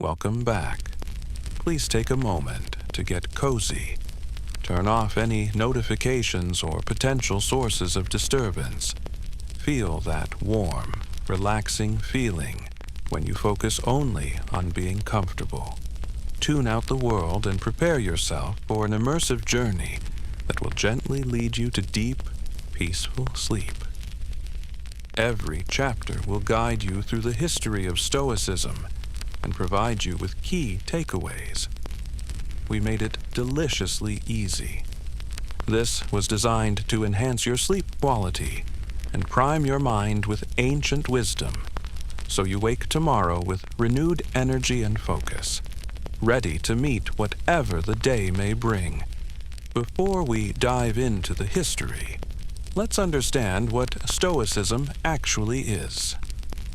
Welcome back. Please take a moment to get cozy. Turn off any notifications or potential sources of disturbance. Feel that warm, relaxing feeling when you focus only on being comfortable. Tune out the world and prepare yourself for an immersive journey that will gently lead you to deep, peaceful sleep. Every chapter will guide you through the history of Stoicism and provide you with key takeaways. We made it deliciously easy. This was designed to enhance your sleep quality and prime your mind with ancient wisdom, so you wake tomorrow with renewed energy and focus, ready to meet whatever the day may bring. Before we dive into the history, let's understand what Stoicism actually is.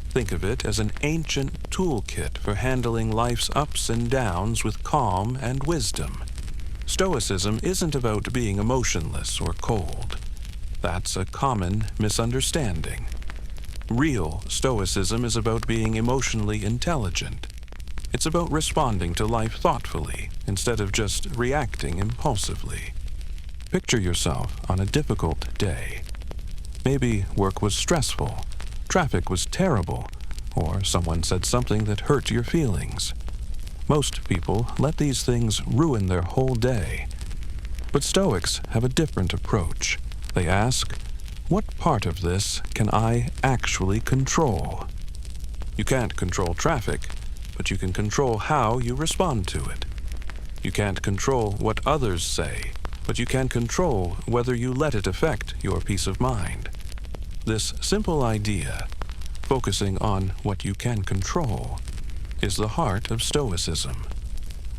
Think of it as an ancient toolkit for handling life's ups and downs with calm and wisdom. Stoicism isn't about being emotionless or cold. That's a common misunderstanding. Real Stoicism is about being emotionally intelligent. It's about responding to life thoughtfully instead of just reacting impulsively. Picture yourself on a difficult day. Maybe work was stressful, traffic was terrible, or someone said something that hurt your feelings. Most people let these things ruin their whole day. But Stoics have a different approach. They ask, what part of this can I actually control? You can't control traffic, but you can control how you respond to it. You can't control what others say, but you can control whether you let it affect your peace of mind. This simple idea, focusing on what you can control, is the heart of Stoicism.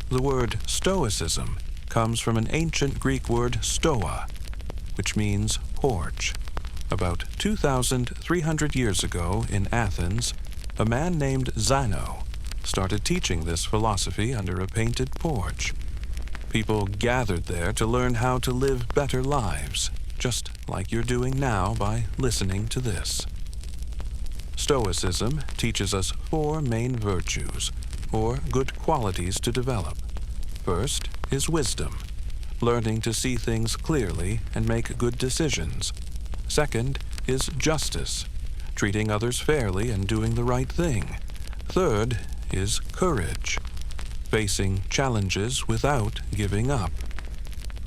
The word Stoicism comes from an ancient Greek word stoa, which means porch. About 2,300 years ago in Athens, a man named Zeno started teaching this philosophy under a painted porch. People gathered there to learn how to live better lives, just like you're doing now by listening to this. Stoicism teaches us 4 main virtues, or good qualities to develop. First is wisdom, learning to see things clearly and make good decisions. Second is justice, treating others fairly and doing the right thing. Third is courage, facing challenges without giving up.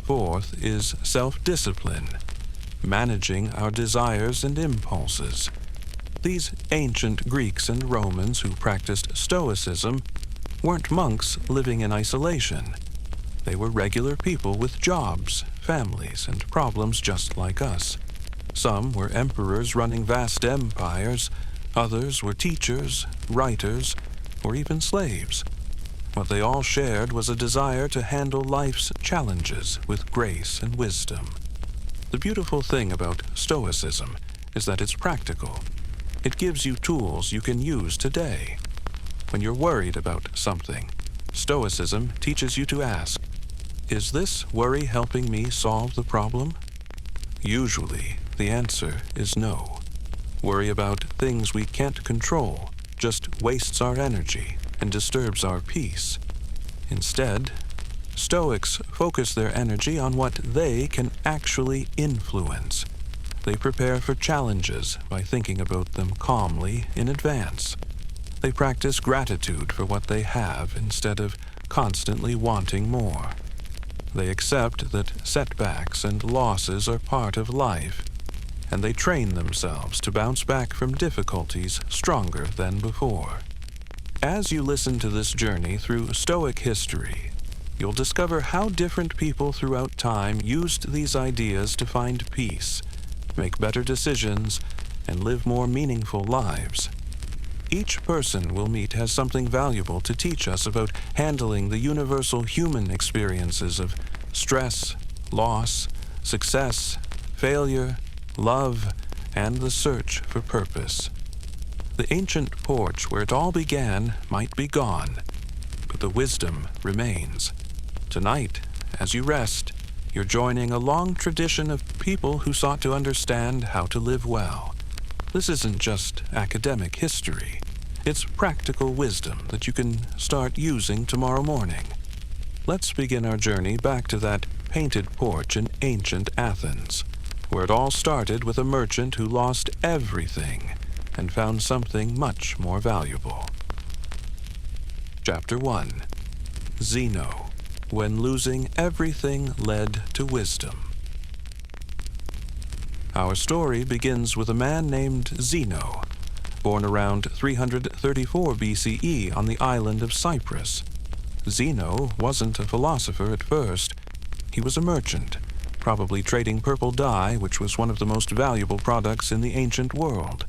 Fourth is self-discipline, managing our desires and impulses. These ancient Greeks and Romans who practiced Stoicism weren't monks living in isolation. They were regular people with jobs, families, and problems just like us. Some were emperors running vast empires, others were teachers, writers, or even slaves. What they all shared was a desire to handle life's challenges with grace and wisdom. The beautiful thing about Stoicism is that it's practical. It gives you tools you can use today. When you're worried about something, Stoicism teaches you to ask, is this worry helping me solve the problem? Usually, the answer is no. Worry about things we can't control just wastes our energy and disturbs our peace. Instead, Stoics focus their energy on what they can actually influence. They prepare for challenges by thinking about them calmly in advance. They practice gratitude for what they have instead of constantly wanting more. They accept that setbacks and losses are part of life, and they train themselves to bounce back from difficulties stronger than before. As you listen to this journey through Stoic history, you'll discover how different people throughout time used these ideas to find peace, make better decisions, and live more meaningful lives. Each person we'll meet has something valuable to teach us about handling the universal human experiences of stress, loss, success, failure, love, and the search for purpose. The ancient porch where it all began might be gone, but the wisdom remains. Tonight, as you rest, you're joining a long tradition of people who sought to understand how to live well. This isn't just academic history. It's practical wisdom that you can start using tomorrow morning. Let's begin our journey back to that painted porch in ancient Athens, where it all started with a merchant who lost everything and found something much more valuable. Chapter 1. Zeno, when losing everything led to wisdom. Our story begins with a man named Zeno, born around 334 BCE on the island of Cyprus. Zeno wasn't a philosopher at first. He was a merchant, probably trading purple dye, which was one of the most valuable products in the ancient world.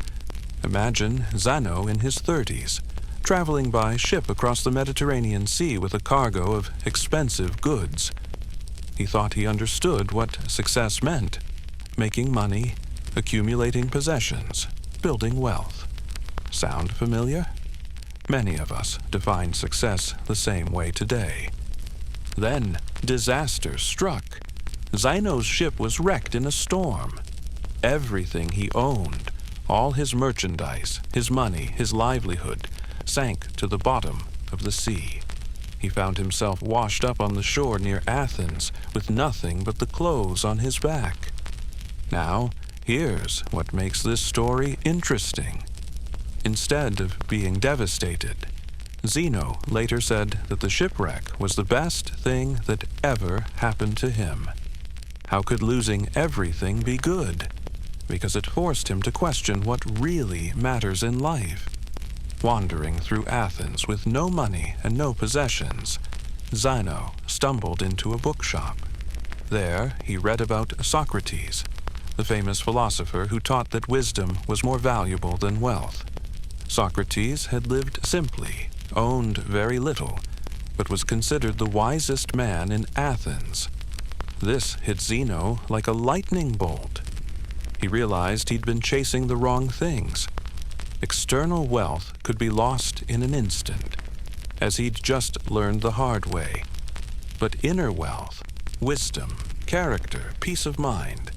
Imagine Zeno in his 30s, traveling by ship across the Mediterranean Sea with a cargo of expensive goods. He thought he understood what success meant: making money, accumulating possessions, building wealth. Sound familiar? Many of us define success the same way today. Then disaster struck. Zeno's ship was wrecked in a storm. Everything he owned, all his merchandise, his money, his livelihood, sank to the bottom of the sea. He found himself washed up on the shore near Athens with nothing but the clothes on his back. Now, here's what makes this story interesting. Instead of being devastated, Zeno later said that the shipwreck was the best thing that ever happened to him. How could losing everything be good? Because it forced him to question what really matters in life. Wandering through Athens with no money and no possessions, Zeno stumbled into a bookshop. There he read about Socrates, the famous philosopher who taught that wisdom was more valuable than wealth. Socrates had lived simply, owned very little, but was considered the wisest man in Athens. This hit Zeno like a lightning bolt. He realized he'd been chasing the wrong things. External wealth could be lost in an instant, as he'd just learned the hard way. But inner wealth, wisdom, character, peace of mind,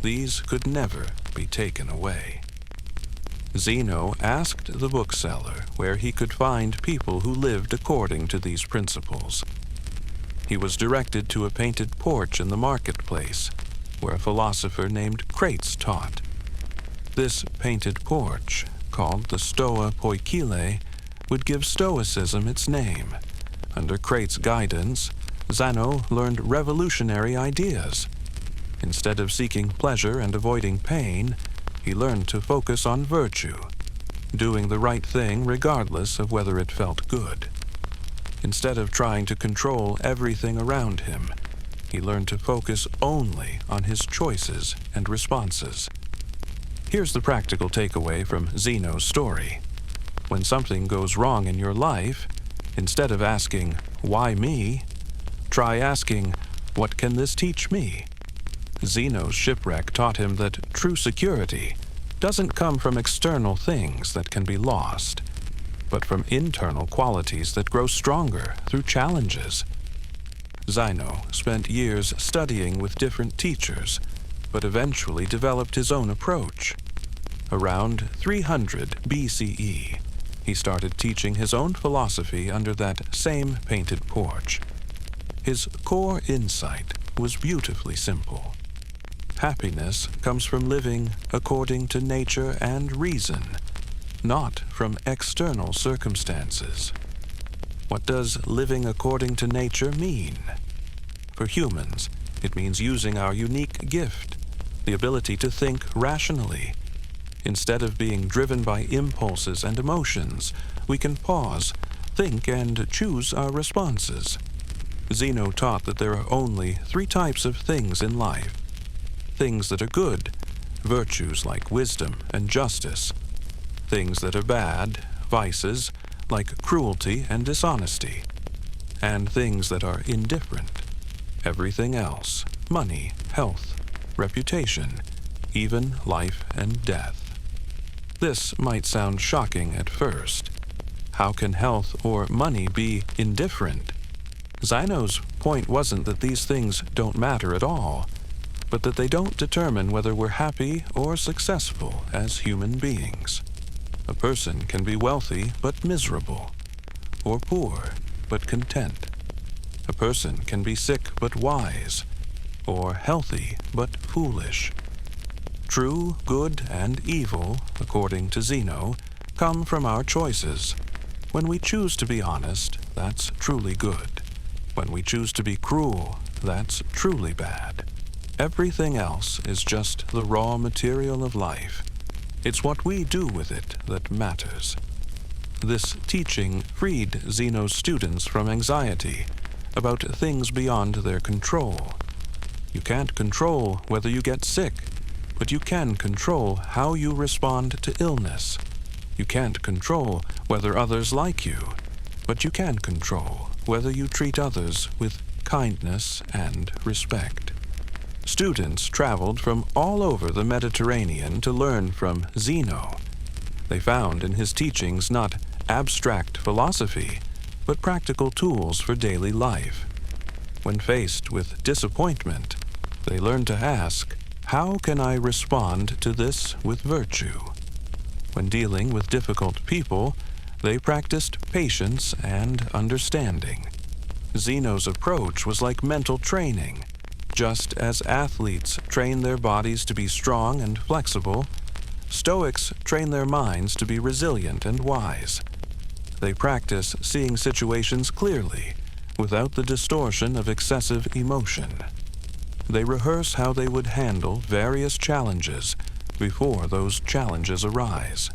these could never be taken away. Zeno asked the bookseller where he could find people who lived according to these principles. He was directed to a painted porch in the marketplace, where a philosopher named Crates taught. This painted porch, called the Stoa Poikile, would give Stoicism its name. Under Crates' guidance, Zeno learned revolutionary ideas. Instead of seeking pleasure and avoiding pain, he learned to focus on virtue, doing the right thing regardless of whether it felt good. Instead of trying to control everything around him, he learned to focus only on his choices and responses. Here's the practical takeaway from Zeno's story. When something goes wrong in your life, instead of asking, "Why me?" try asking, "What can this teach me?" Zeno's shipwreck taught him that true security doesn't come from external things that can be lost, but from internal qualities that grow stronger through challenges. Zeno spent years studying with different teachers, but eventually developed his own approach. Around 300 BCE, he started teaching his own philosophy under that same painted porch. His core insight was beautifully simple. Happiness comes from living according to nature and reason, not from external circumstances. What does living according to nature mean? For humans, it means using our unique gift, the ability to think rationally. Instead of being driven by impulses and emotions, we can pause, think, and choose our responses. Zeno taught that there are only 3 types of things in life. Things that are good, virtues like wisdom and justice. Things that are bad, vices like cruelty and dishonesty. And things that are indifferent. Everything else, money, health, reputation, even life and death. This might sound shocking at first. How can health or money be indifferent? Zeno's point wasn't that these things don't matter at all, but that they don't determine whether we're happy or successful as human beings. A person can be wealthy but miserable, or poor but content. A person can be sick but wise, or healthy but foolish. True, good, and evil, according to Zeno, come from our choices. When we choose to be honest, that's truly good. When we choose to be cruel, that's truly bad. Everything else is just the raw material of life. It's what we do with it that matters. This teaching freed Zeno's students from anxiety about things beyond their control. You can't control whether you get sick, but you can control how you respond to illness. You can't control whether others like you, but you can control whether you treat others with kindness and respect. Students traveled from all over the Mediterranean to learn from Zeno. They found in his teachings not abstract philosophy, but practical tools for daily life. When faced with disappointment, they learned to ask, "How can I respond to this with virtue?" When dealing with difficult people, they practiced patience and understanding. Zeno's approach was like mental training. Just as athletes train their bodies to be strong and flexible, Stoics train their minds to be resilient and wise. They practice seeing situations clearly, without the distortion of excessive emotion. They rehearse how they would handle various challenges before those challenges arise.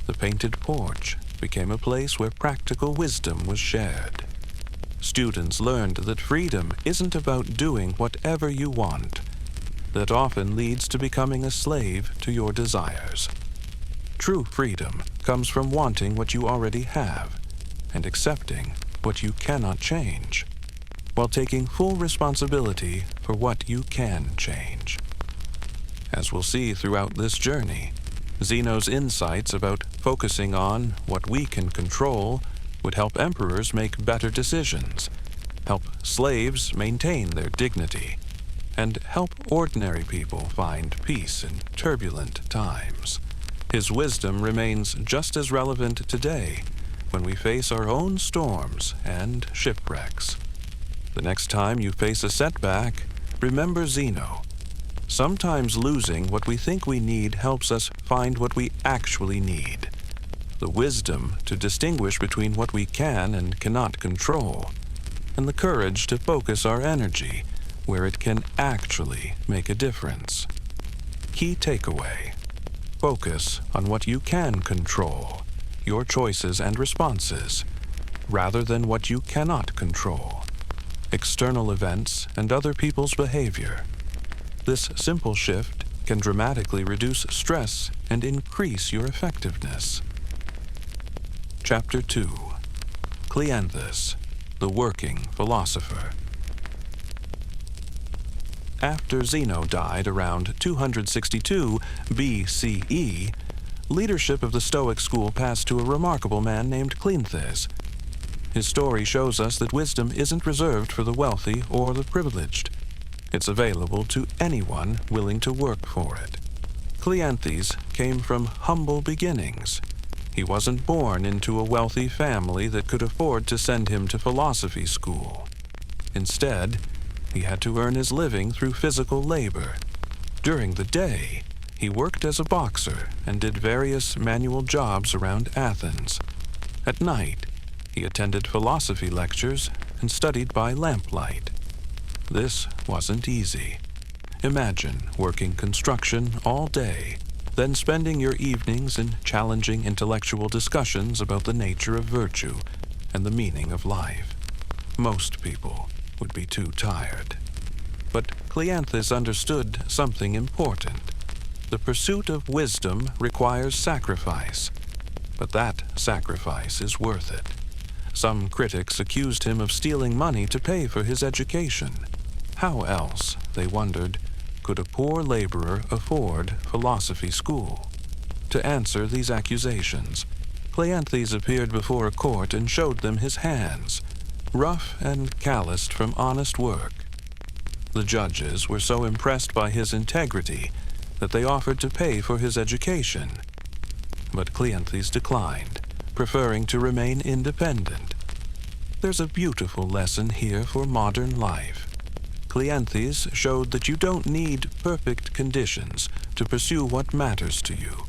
The painted porch became a place where practical wisdom was shared. Students learned that freedom isn't about doing whatever you want. That often leads to becoming a slave to your desires. True freedom comes from wanting what you already have and accepting what you cannot change, while taking full responsibility for what you can change. As we'll see throughout this journey, Zeno's insights about focusing on what we can control would help emperors make better decisions, help slaves maintain their dignity, and help ordinary people find peace in turbulent times. His wisdom remains just as relevant today when we face our own storms and shipwrecks. The next time you face a setback, remember Zeno. Sometimes losing what we think we need helps us find what we actually need. The wisdom to distinguish between what we can and cannot control, and the courage to focus our energy where it can actually make a difference. Key takeaway: focus on what you can control, your choices and responses, rather than what you cannot control, external events and other people's behavior. This simple shift can dramatically reduce stress and increase your effectiveness. Chapter 2. Cleanthes, the Working Philosopher. After Zeno died around 262 BCE, leadership of the Stoic school passed to a remarkable man named Cleanthes. His story shows us that wisdom isn't reserved for the wealthy or the privileged. It's available to anyone willing to work for it. Cleanthes came from humble beginnings. He wasn't born into a wealthy family that could afford to send him to philosophy school. Instead, he had to earn his living through physical labor. During the day, he worked as a boxer and did various manual jobs around Athens. At night, he attended philosophy lectures and studied by lamplight. This wasn't easy. Imagine working construction all day, then spending your evenings in challenging intellectual discussions about the nature of virtue and the meaning of life. Most people would be too tired. But Cleanthes understood something important. The pursuit of wisdom requires sacrifice, but that sacrifice is worth it. Some critics accused him of stealing money to pay for his education. How else, they wondered, could a poor laborer afford philosophy school? To answer these accusations, Cleanthes appeared before a court and showed them his hands, rough and calloused from honest work. The judges were so impressed by his integrity that they offered to pay for his education. but Cleanthes declined, preferring to remain independent. There's a beautiful lesson here for modern life. Cleanthes showed that you don't need perfect conditions to pursue what matters to you.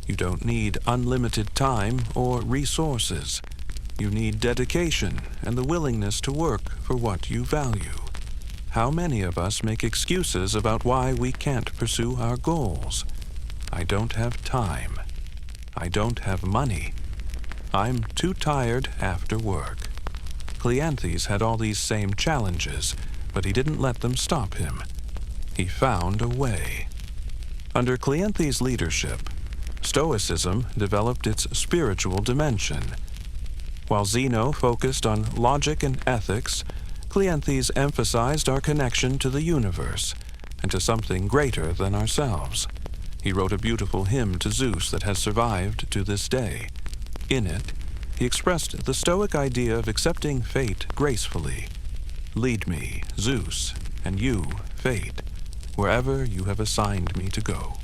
You don't need unlimited time or resources. You need dedication and the willingness to work for what you value. How many of us make excuses about why we can't pursue our goals? I don't have time. I don't have money. I'm too tired after work. Cleanthes had all these same challenges, but he didn't let them stop him. He found a way. Under Cleanthes' leadership, Stoicism developed its spiritual dimension. While Zeno focused on logic and ethics, Cleanthes emphasized our connection to the universe and to something greater than ourselves. He wrote a beautiful hymn to Zeus that has survived to this day. In it, he expressed the Stoic idea of accepting fate gracefully. Lead me, Zeus, and you, fate, wherever you have assigned me to go.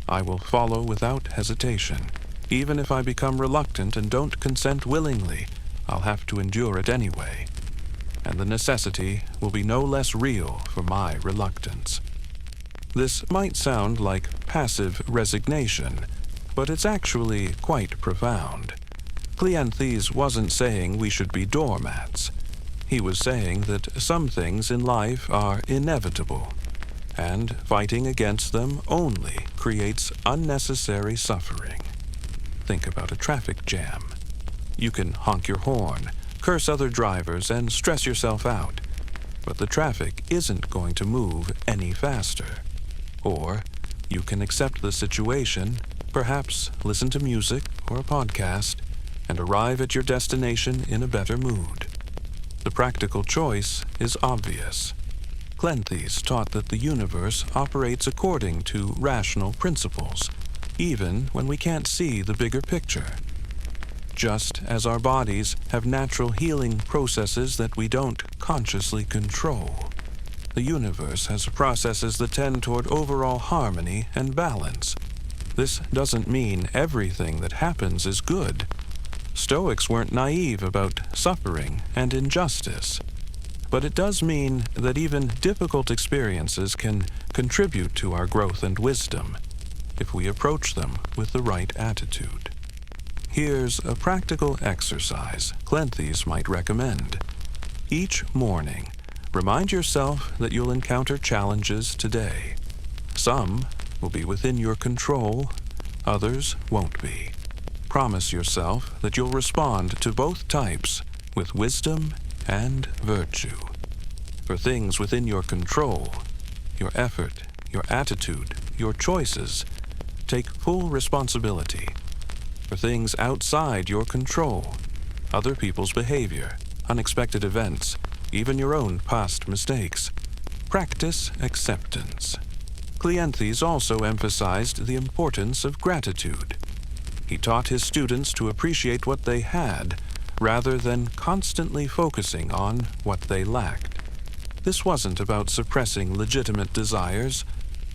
I will follow without hesitation. Even if I become reluctant and don't consent willingly, I'll have to endure it anyway. And the necessity will be no less real for my reluctance. This might sound like passive resignation, but it's actually quite profound. Cleanthes wasn't saying we should be doormats. He was saying that some things in life are inevitable, and fighting against them only creates unnecessary suffering. Think about a traffic jam. You can honk your horn, curse other drivers, and stress yourself out, but the traffic isn't going to move any faster. Or you can accept the situation, perhaps listen to music or a podcast, and arrive at your destination in a better mood. The practical choice is obvious. Cleanthes taught that the universe operates according to rational principles, even when we can't see the bigger picture. Just as our bodies have natural healing processes that we don't consciously control, the universe has processes that tend toward overall harmony and balance. This doesn't mean everything that happens is good. Stoics weren't naive about suffering and injustice. But it does mean that even difficult experiences can contribute to our growth and wisdom if we approach them with the right attitude. Here's a practical exercise Cleanthes might recommend. Each morning, remind yourself that you'll encounter challenges today. Some will be within your control, others won't be. Promise yourself that you'll respond to both types with wisdom and virtue. For things within your control, your effort, your attitude, your choices, take full responsibility. For things outside your control, other people's behavior, unexpected events, even your own past mistakes, practice acceptance. Cleanthes also emphasized the importance of gratitude. He taught his students to appreciate what they had rather than constantly focusing on what they lacked. This wasn't about suppressing legitimate desires,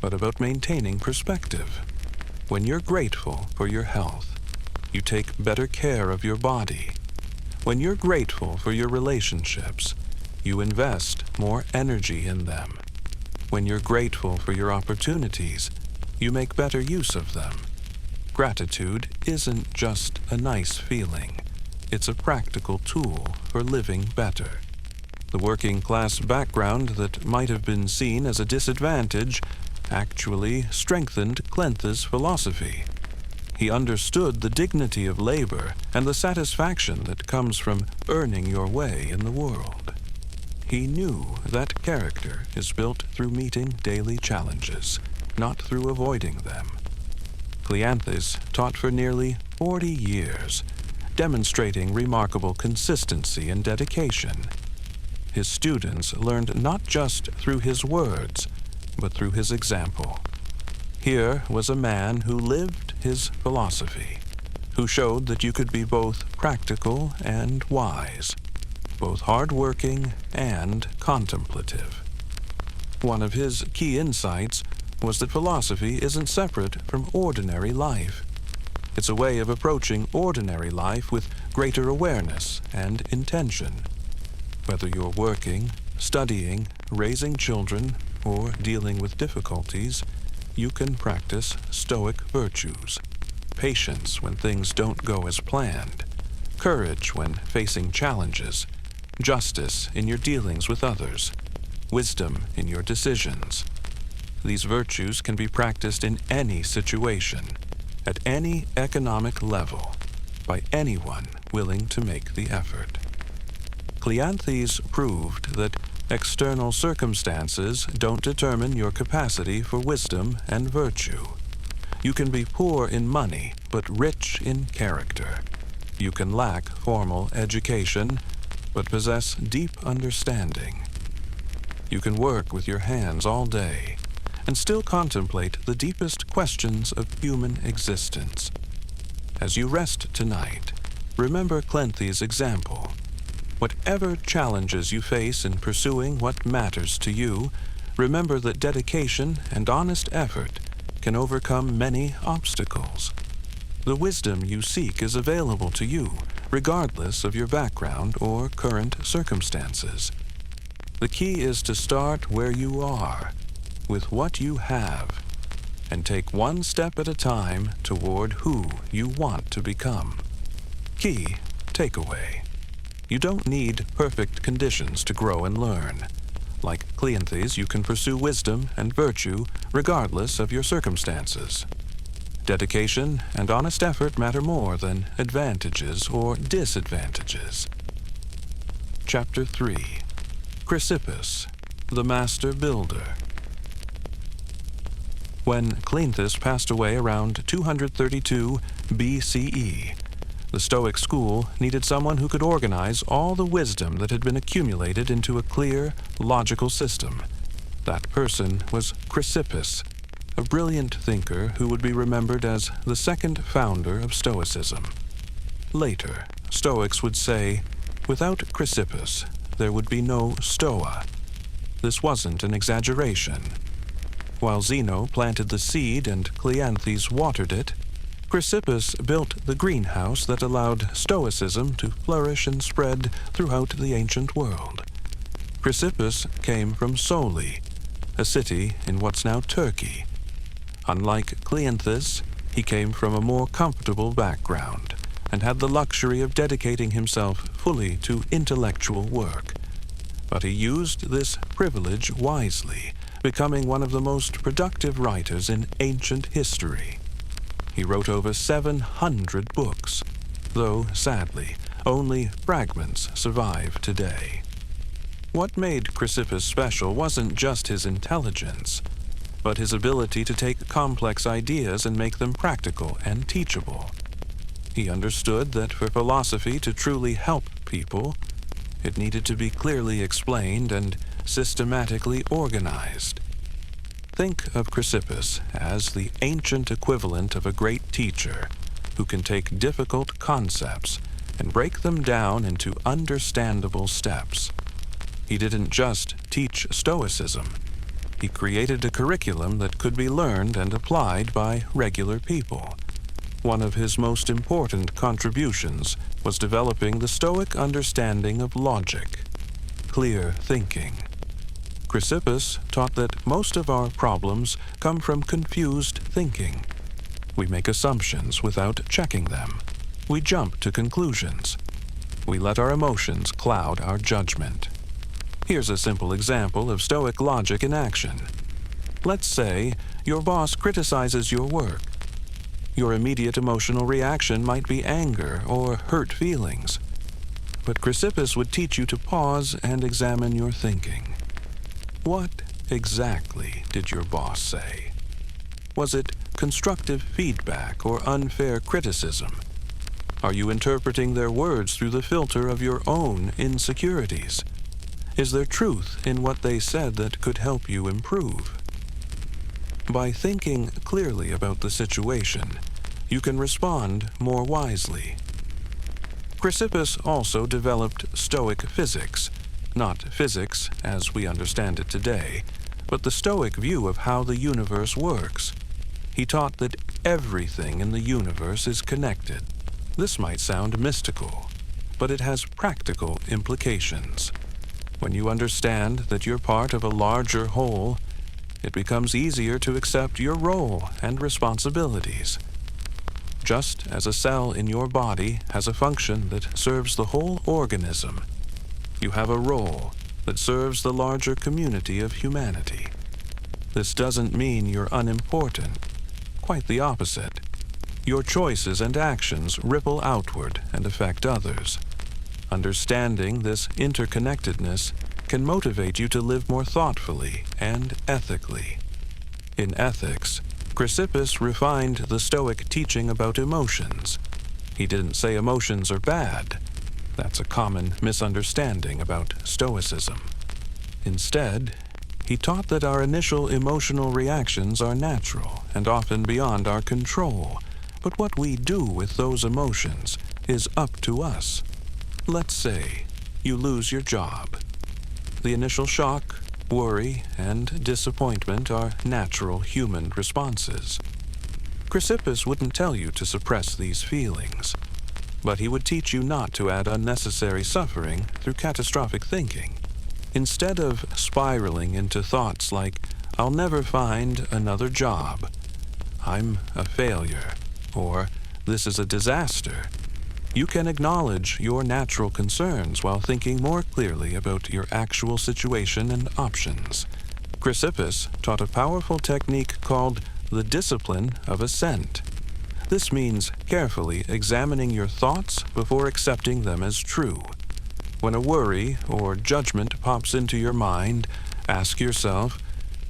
but about maintaining perspective. When you're grateful for your health, you take better care of your body. When you're grateful for your relationships, you invest more energy in them. When you're grateful for your opportunities, you make better use of them. Gratitude isn't just a nice feeling. It's a practical tool for living better. The working class background that might have been seen as a disadvantage actually strengthened Cleanthes' philosophy. He understood the dignity of labor and the satisfaction that comes from earning your way in the world. He knew that character is built through meeting daily challenges, not through avoiding them. Cleanthes taught for nearly 40 years, demonstrating remarkable consistency and dedication. His students learned not just through his words, but through his example. Here was a man who lived his philosophy, who showed that you could be both practical and wise, both hard-working and contemplative. One of his key insights was that philosophy isn't separate from ordinary life. It's a way of approaching ordinary life with greater awareness and intention. Whether you're working, studying, raising children, or dealing with difficulties, you can practice Stoic virtues. Patience when things don't go as planned, courage when facing challenges, justice in your dealings with others, wisdom in your decisions. These virtues can be practiced in any situation, at any economic level, by anyone willing to make the effort. Cleanthes proved that external circumstances don't determine your capacity for wisdom and virtue. You can be poor in money, but rich in character. You can lack formal education, but possess deep understanding. You can work with your hands all day, and still contemplate the deepest questions of human existence. As you rest tonight, remember Cleanthes' example. Whatever challenges you face in pursuing what matters to you, remember that dedication and honest effort can overcome many obstacles. The wisdom you seek is available to you, regardless of your background or current circumstances. The key is to start where you are, with what you have, and take one step at a time toward who you want to become. Key takeaway: you don't need perfect conditions to grow and learn. Like Cleanthes, you can pursue wisdom and virtue regardless of your circumstances. Dedication and honest effort matter more than advantages or disadvantages. Chapter 3. Chrysippus, the Master Builder. When Cleanthes passed away around 232 BCE, the Stoic school needed someone who could organize all the wisdom that had been accumulated into a clear, logical system. That person was Chrysippus, a brilliant thinker who would be remembered as the second founder of Stoicism. Later, Stoics would say, without Chrysippus, there would be no Stoa. This wasn't an exaggeration. While Zeno planted the seed and Cleanthes watered it, Chrysippus built the greenhouse that allowed Stoicism to flourish and spread throughout the ancient world. Chrysippus came from Soli, a city in what's now Turkey. Unlike Cleanthes, he came from a more comfortable background and had the luxury of dedicating himself fully to intellectual work. But he used this privilege wisely, becoming one of the most productive writers in ancient history. He wrote over 700 books, though, sadly, only fragments survive today. What made Chrysippus special wasn't just his intelligence, but his ability to take complex ideas and make them practical and teachable. He understood that for philosophy to truly help people, it needed to be clearly explained and systematically organized. Think of Chrysippus as the ancient equivalent of a great teacher who can take difficult concepts and break them down into understandable steps. He didn't just teach Stoicism. He created a curriculum that could be learned and applied by regular people. One of his most important contributions was developing the Stoic understanding of logic, clear thinking. Chrysippus taught that most of our problems come from confused thinking. We make assumptions without checking them. We jump to conclusions. We let our emotions cloud our judgment. Here's a simple example of Stoic logic in action. Let's say your boss criticizes your work. Your immediate emotional reaction might be anger or hurt feelings. But Chrysippus would teach you to pause and examine your thinking. What exactly did your boss say? Was it constructive feedback or unfair criticism? Are you interpreting their words through the filter of your own insecurities? Is there truth in what they said that could help you improve? By thinking clearly about the situation, you can respond more wisely. Chrysippus also developed Stoic physics, not physics as we understand it today, but the Stoic view of how the universe works. He taught that everything in the universe is connected. This might sound mystical, but it has practical implications. When you understand that you're part of a larger whole, it becomes easier to accept your role and responsibilities. Just as a cell in your body has a function that serves the whole organism, you have a role that serves the larger community of humanity. This doesn't mean you're unimportant. Quite the opposite. Your choices and actions ripple outward and affect others. Understanding this interconnectedness can motivate you to live more thoughtfully and ethically. In ethics, Chrysippus refined the Stoic teaching about emotions. He didn't say emotions are bad. That's a common misunderstanding about Stoicism. Instead, he taught that our initial emotional reactions are natural and often beyond our control, but what we do with those emotions is up to us. Let's say you lose your job. The initial shock, worry, and disappointment are natural human responses. Chrysippus wouldn't tell you to suppress these feelings, but he would teach you not to add unnecessary suffering through catastrophic thinking. Instead of spiraling into thoughts like, "I'll never find another job," "I'm a failure," or "this is a disaster," you can acknowledge your natural concerns while thinking more clearly about your actual situation and options. Chrysippus taught a powerful technique called the discipline of assent. This means carefully examining your thoughts before accepting them as true. When a worry or judgment pops into your mind, ask yourself,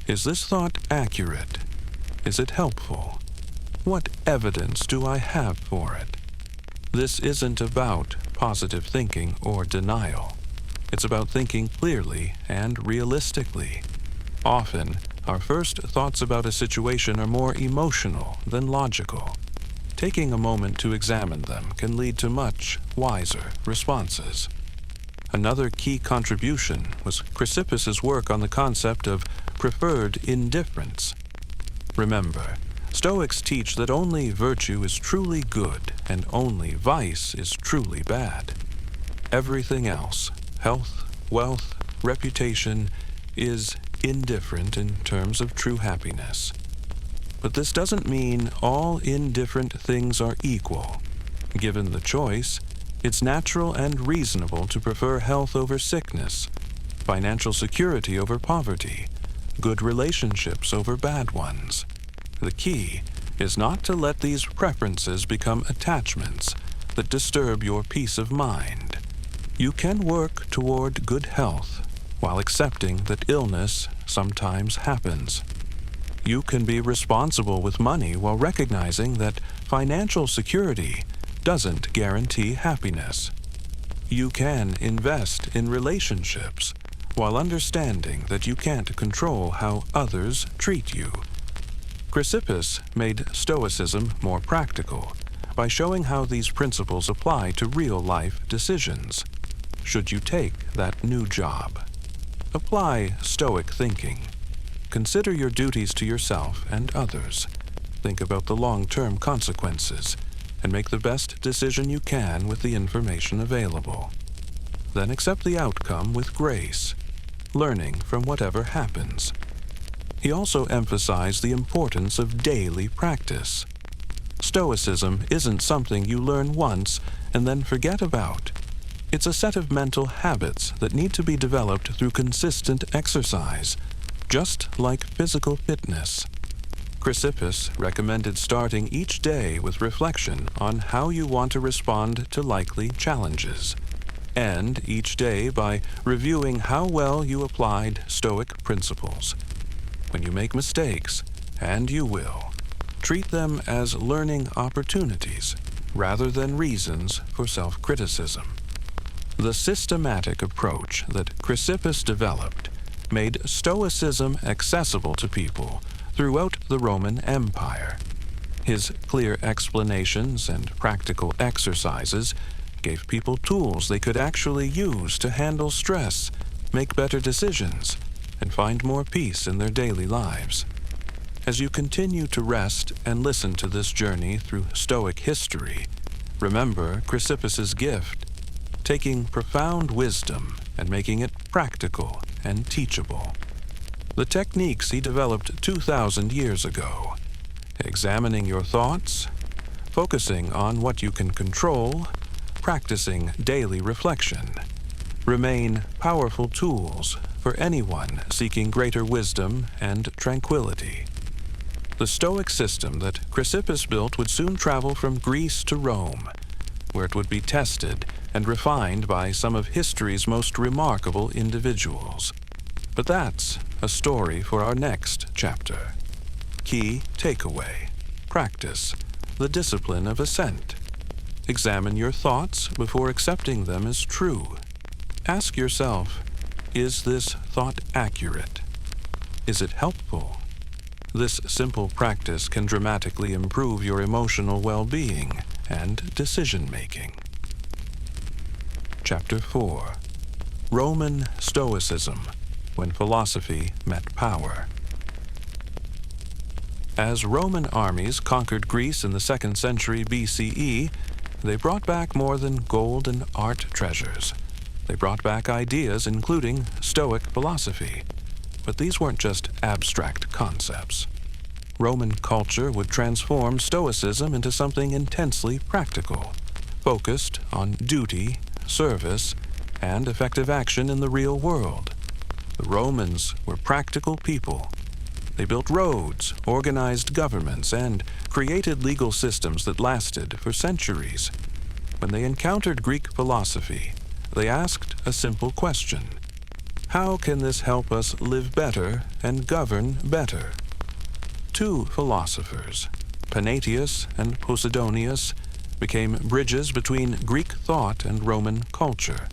is this thought accurate? Is it helpful? What evidence do I have for it? This isn't about positive thinking or denial. It's about thinking clearly and realistically. Often, our first thoughts about a situation are more emotional than logical. Taking a moment to examine them can lead to much wiser responses. Another key contribution was Chrysippus's work on the concept of preferred indifference. Remember, Stoics teach that only virtue is truly good and only vice is truly bad. Everything else, health, wealth, reputation, is indifferent in terms of true happiness. But this doesn't mean all indifferent things are equal. Given the choice, it's natural and reasonable to prefer health over sickness, financial security over poverty, good relationships over bad ones. The key is not to let these preferences become attachments that disturb your peace of mind. You can work toward good health while accepting that illness sometimes happens. You can be responsible with money while recognizing that financial security doesn't guarantee happiness. You can invest in relationships while understanding that you can't control how others treat you. Chrysippus made Stoicism more practical by showing how these principles apply to real-life decisions. Should you take that new job? Apply Stoic thinking. Consider your duties to yourself and others. Think about the long-term consequences and make the best decision you can with the information available. Then accept the outcome with grace, learning from whatever happens. He also emphasized the importance of daily practice. Stoicism isn't something you learn once and then forget about. It's a set of mental habits that need to be developed through consistent exercise, just like physical fitness. Chrysippus recommended starting each day with reflection on how you want to respond to likely challenges, and each day by reviewing how well you applied Stoic principles. When you make mistakes, and you will, treat them as learning opportunities rather than reasons for self-criticism. The systematic approach that Chrysippus developed made Stoicism accessible to people throughout the Roman Empire. His clear explanations and practical exercises gave people tools they could actually use to handle stress, make better decisions, and find more peace in their daily lives. As you continue to rest and listen to this journey through Stoic history, remember Chrysippus's gift, taking profound wisdom and making it practical and teachable. The techniques he developed 2,000 years ago, examining your thoughts, focusing on what you can control, practicing daily reflection, remain powerful tools for anyone seeking greater wisdom and tranquility. The Stoic system that Chrysippus built would soon travel from Greece to Rome, where it would be tested and refined by some of history's most remarkable individuals. But that's a story for our next chapter. Key takeaway: practice the discipline of assent. Examine your thoughts before accepting them as true. Ask yourself, is this thought accurate? Is it helpful? This simple practice can dramatically improve your emotional well-being and decision-making. Chapter 4. Roman Stoicism, when philosophy met power. As Roman armies conquered Greece in the 2nd century BCE, they brought back more than gold and art treasures. They brought back ideas including Stoic philosophy. But these weren't just abstract concepts. Roman culture would transform Stoicism into something intensely practical, focused on duty, service, and effective action in the real world. The Romans were practical people. They built roads, organized governments, and created legal systems that lasted for centuries. When they encountered Greek philosophy, they asked a simple question: how can this help us live better and govern better? Two philosophers, Panaetius and Posidonius, became bridges between Greek thought and Roman culture.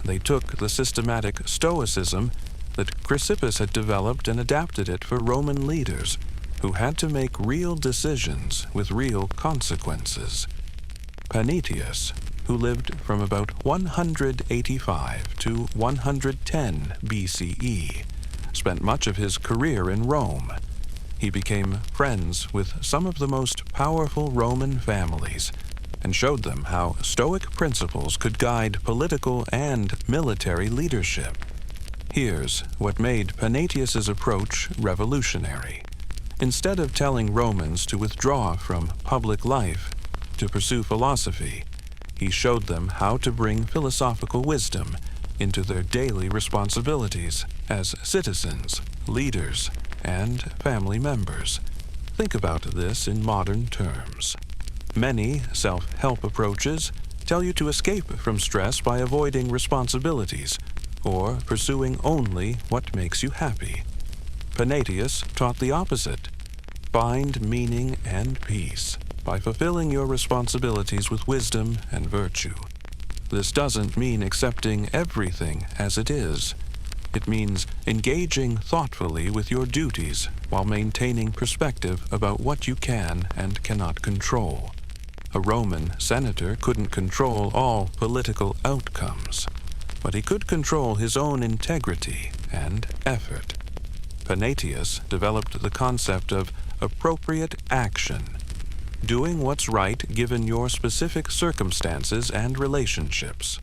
They took the systematic Stoicism that Chrysippus had developed and adapted it for Roman leaders who had to make real decisions with real consequences. Panaetius, who lived from about 185 to 110 BCE, spent much of his career in Rome. He became friends with some of the most powerful Roman families and showed them how Stoic principles could guide political and military leadership. Here's what made Panaetius's approach revolutionary. Instead of telling Romans to withdraw from public life to pursue philosophy, he showed them how to bring philosophical wisdom into their daily responsibilities as citizens, leaders, and family members. Think about this in modern terms. Many self-help approaches tell you to escape from stress by avoiding responsibilities or pursuing only what makes you happy. Panaetius taught the opposite. Find meaning and peace by fulfilling your responsibilities with wisdom and virtue. This doesn't mean accepting everything as it is. It means engaging thoughtfully with your duties while maintaining perspective about what you can and cannot control. A Roman senator couldn't control all political outcomes, but he could control his own integrity and effort. Panaetius developed the concept of appropriate action, doing what's right given your specific circumstances and relationships.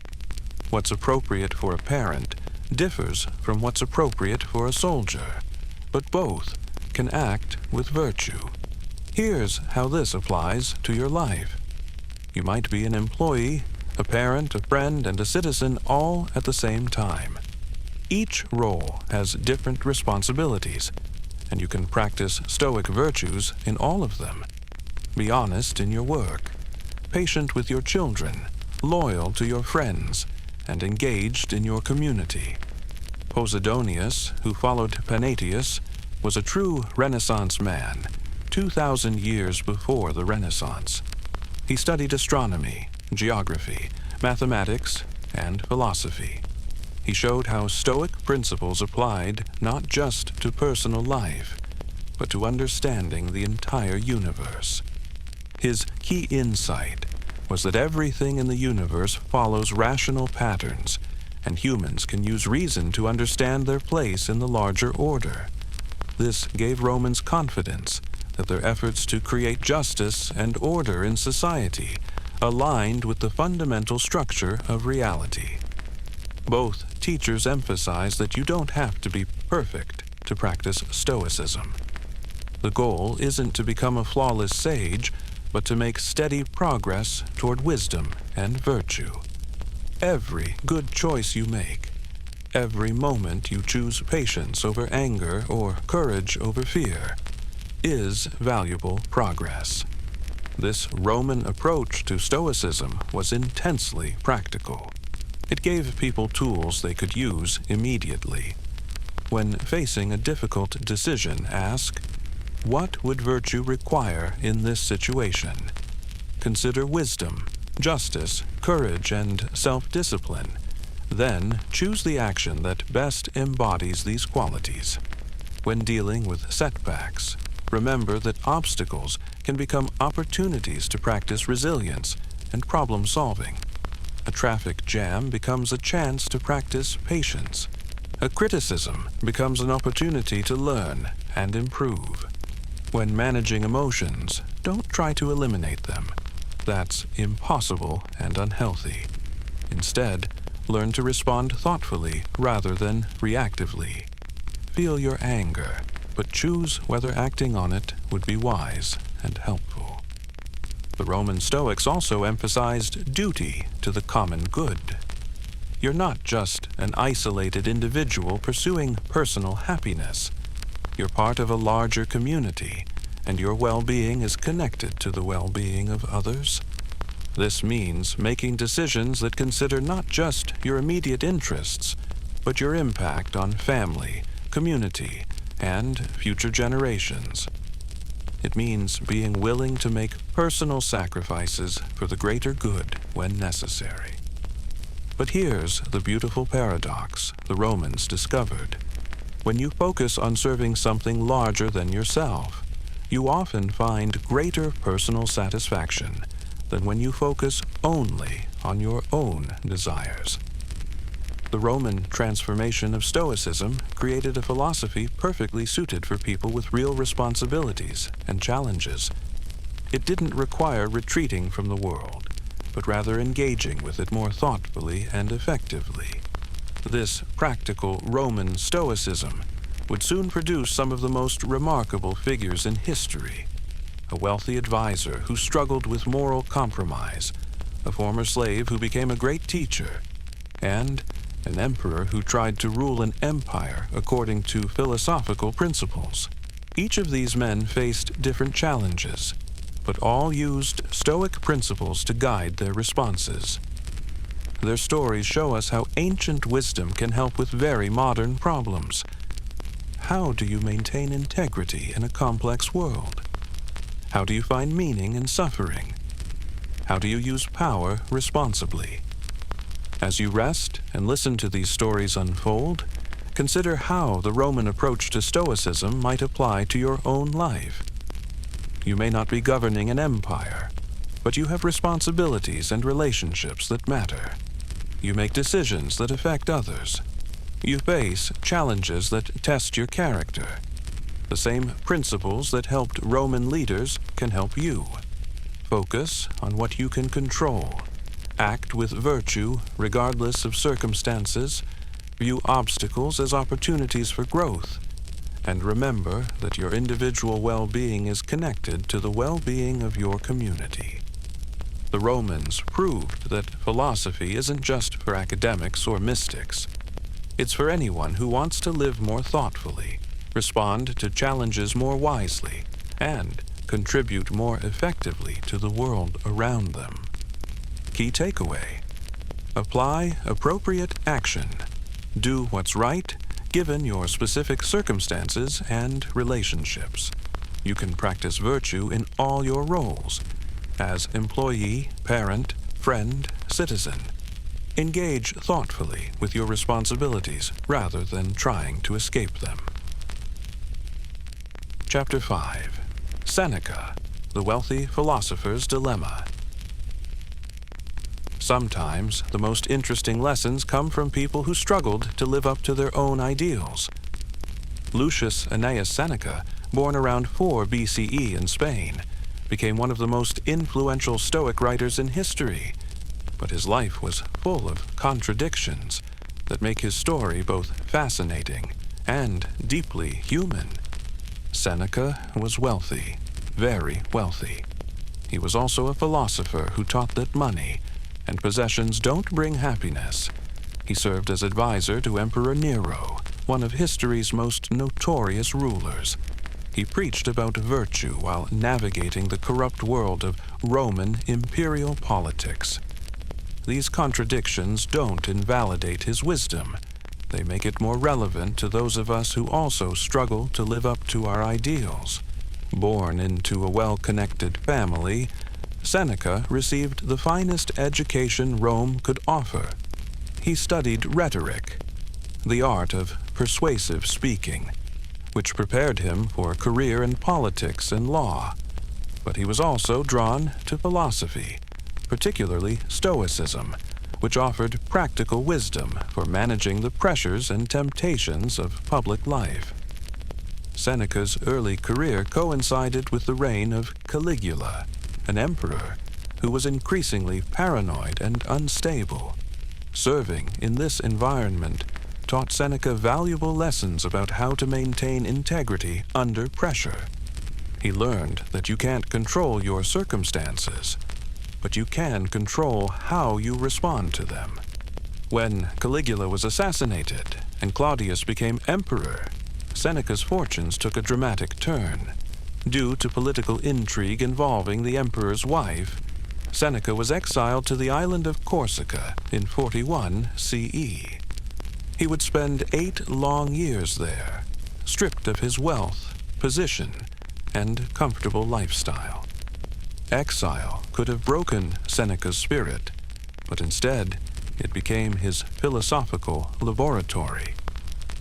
What's appropriate for a parent differs from what's appropriate for a soldier, but both can act with virtue. Here's how this applies to your life. You might be an employee, a parent, a friend, and a citizen all at the same time. Each role has different responsibilities, and you can practice Stoic virtues in all of them. Be honest in your work, patient with your children, loyal to your friends, and engaged in your community. Posidonius, who followed Panaetius, was a true Renaissance man, 2,000 years before the Renaissance. He studied astronomy, geography, mathematics, and philosophy. He showed how Stoic principles applied not just to personal life, but to understanding the entire universe. His key insight was that everything in the universe follows rational patterns, and humans can use reason to understand their place in the larger order. This gave Romans confidence that their efforts to create justice and order in society aligned with the fundamental structure of reality. Both teachers emphasize that you don't have to be perfect to practice Stoicism. The goal isn't to become a flawless sage, but to make steady progress toward wisdom and virtue. Every good choice you make, every moment you choose patience over anger or courage over fear, is valuable progress. This Roman approach to Stoicism was intensely practical. It gave people tools they could use immediately. When facing a difficult decision, ask, what would virtue require in this situation? Consider wisdom, justice, courage, and self-discipline. Then choose the action that best embodies these qualities. When dealing with setbacks, remember that obstacles can become opportunities to practice resilience and problem-solving. A traffic jam becomes a chance to practice patience. A criticism becomes an opportunity to learn and improve. When managing emotions, don't try to eliminate them. That's impossible and unhealthy. Instead, learn to respond thoughtfully rather than reactively. Feel your anger, but choose whether acting on it would be wise and helpful. The Roman Stoics also emphasized duty to the common good. You're not just an isolated individual pursuing personal happiness. You're part of a larger community, and your well-being is connected to the well-being of others. This means making decisions that consider not just your immediate interests, but your impact on family, community, and future generations. It means being willing to make personal sacrifices for the greater good when necessary. But here's the beautiful paradox the Romans discovered. When you focus on serving something larger than yourself, you often find greater personal satisfaction than when you focus only on your own desires. The Roman transformation of Stoicism created a philosophy perfectly suited for people with real responsibilities and challenges. It didn't require retreating from the world, but rather engaging with it more thoughtfully and effectively. This practical Roman Stoicism would soon produce some of the most remarkable figures in history. A wealthy advisor who struggled with moral compromise, a former slave who became a great teacher, and an emperor who tried to rule an empire according to philosophical principles. Each of these men faced different challenges, but all used Stoic principles to guide their responses. Their stories show us how ancient wisdom can help with very modern problems. How do you maintain integrity in a complex world? How do you find meaning in suffering? How do you use power responsibly? As you rest and listen to these stories unfold, consider how the Roman approach to Stoicism might apply to your own life. You may not be governing an empire, but you have responsibilities and relationships that matter. You make decisions that affect others. You face challenges that test your character. The same principles that helped Roman leaders can help you. Focus on what you can control. Act with virtue regardless of circumstances. View obstacles as opportunities for growth. And remember that your individual well-being is connected to the well-being of your community. The Romans proved that philosophy isn't just for academics or mystics. It's for anyone who wants to live more thoughtfully, respond to challenges more wisely, and contribute more effectively to the world around them. Key takeaway: apply appropriate action. Do what's right, given your specific circumstances and relationships. You can practice virtue in all your roles, as employee, parent, friend, citizen. Engage thoughtfully with your responsibilities rather than trying to escape them. Chapter 5. Seneca, the Wealthy Philosopher's Dilemma. Sometimes the most interesting lessons come from people who struggled to live up to their own ideals. Lucius Annaeus Seneca, born around 4 BCE in Spain, became one of the most influential Stoic writers in history, but his life was full of contradictions that make his story both fascinating and deeply human. Seneca was wealthy, very wealthy. He was also a philosopher who taught that money and possessions don't bring happiness. He served as advisor to Emperor Nero, one of history's most notorious rulers. He preached about virtue while navigating the corrupt world of Roman imperial politics. These contradictions don't invalidate his wisdom. They make it more relevant to those of us who also struggle to live up to our ideals. Born into a well-connected family, Seneca received the finest education Rome could offer. He studied rhetoric, the art of persuasive speaking, which prepared him for a career in politics and law. But he was also drawn to philosophy, particularly Stoicism, which offered practical wisdom for managing the pressures and temptations of public life. Seneca's early career coincided with the reign of Caligula, an emperor who was increasingly paranoid and unstable. Serving in this environment taught Seneca valuable lessons about how to maintain integrity under pressure. He learned that you can't control your circumstances, but you can control how you respond to them. When Caligula was assassinated and Claudius became emperor, Seneca's fortunes took a dramatic turn. Due to political intrigue involving the emperor's wife, Seneca was exiled to the island of Corsica in 41 CE. He would spend 8 long years there, stripped of his wealth, position, and comfortable lifestyle. Exile could have broken Seneca's spirit, but instead it became his philosophical laboratory.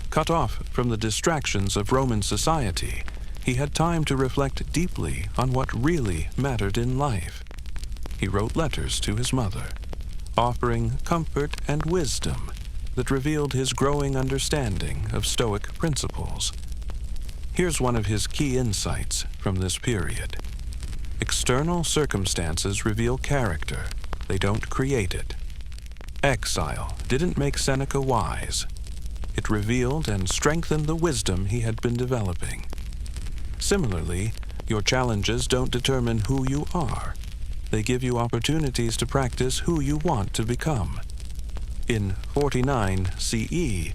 Cut off from the distractions of Roman society, he had time to reflect deeply on what really mattered in life. He wrote letters to his mother, offering comfort and wisdom that revealed his growing understanding of Stoic principles. Here's one of his key insights from this period. External circumstances reveal character. They don't create it. Exile didn't make Seneca wise. It revealed and strengthened the wisdom he had been developing. Similarly, your challenges don't determine who you are. They give you opportunities to practice who you want to become. In 49 CE,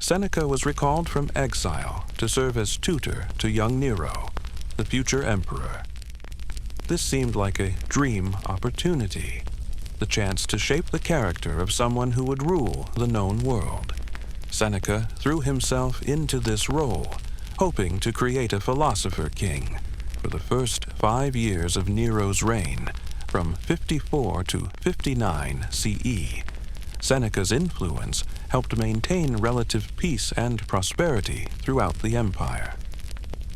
Seneca was recalled from exile to serve as tutor to young Nero, the future emperor. This seemed like a dream opportunity, the chance to shape the character of someone who would rule the known world. Seneca threw himself into this role, hoping to create a philosopher king for the first 5 years of Nero's reign, from 54 to 59 CE. Seneca's influence helped maintain relative peace and prosperity throughout the empire.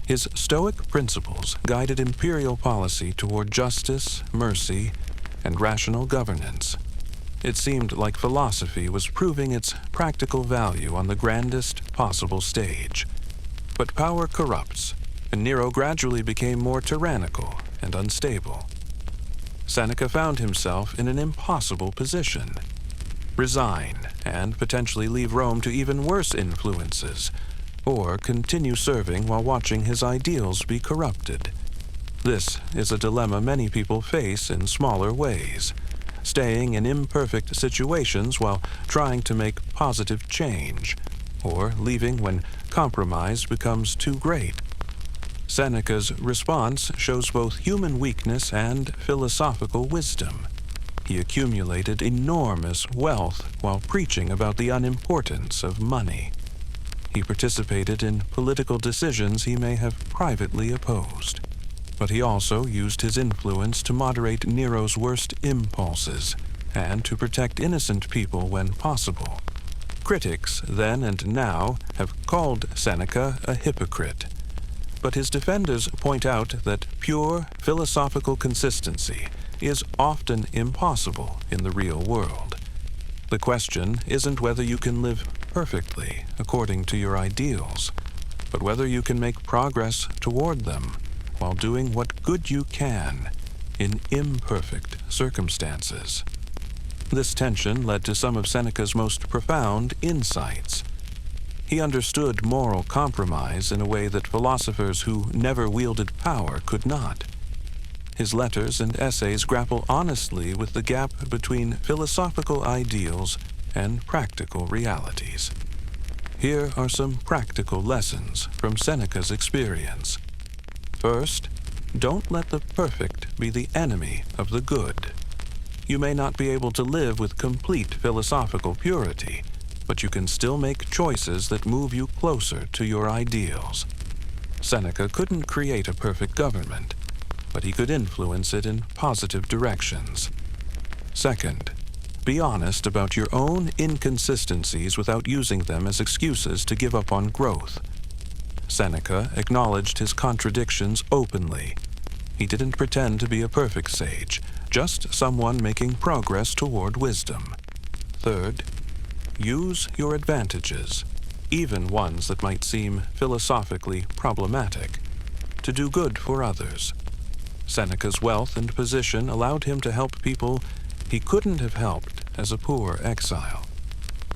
His Stoic principles guided imperial policy toward justice, mercy, and rational governance. It seemed like philosophy was proving its practical value on the grandest possible stage. But power corrupts, and Nero gradually became more tyrannical and unstable. Seneca found himself in an impossible position. Resign and potentially leave Rome to even worse influences, or continue serving while watching his ideals be corrupted. This is a dilemma many people face in smaller ways, staying in imperfect situations while trying to make positive change, or leaving when compromise becomes too great. Seneca's response shows both human weakness and philosophical wisdom. He accumulated enormous wealth while preaching about the unimportance of money. He participated in political decisions he may have privately opposed. But he also used his influence to moderate Nero's worst impulses and to protect innocent people when possible. Critics then and now have called Seneca a hypocrite, but his defenders point out that pure philosophical consistency is often impossible in the real world. The question isn't whether you can live perfectly according to your ideals, but whether you can make progress toward them while doing what good you can in imperfect circumstances. This tension led to some of Seneca's most profound insights. He understood moral compromise in a way that philosophers who never wielded power could not. His letters and essays grapple honestly with the gap between philosophical ideals and practical realities. Here are some practical lessons from Seneca's experience. First, don't let the perfect be the enemy of the good. You may not be able to live with complete philosophical purity, but you can still make choices that move you closer to your ideals. Seneca couldn't create a perfect government, but he could influence it in positive directions. Second, be honest about your own inconsistencies without using them as excuses to give up on growth. Seneca acknowledged his contradictions openly. He didn't pretend to be a perfect sage, just someone making progress toward wisdom. Third, use your advantages, even ones that might seem philosophically problematic, to do good for others. Seneca's wealth and position allowed him to help people he couldn't have helped as a poor exile.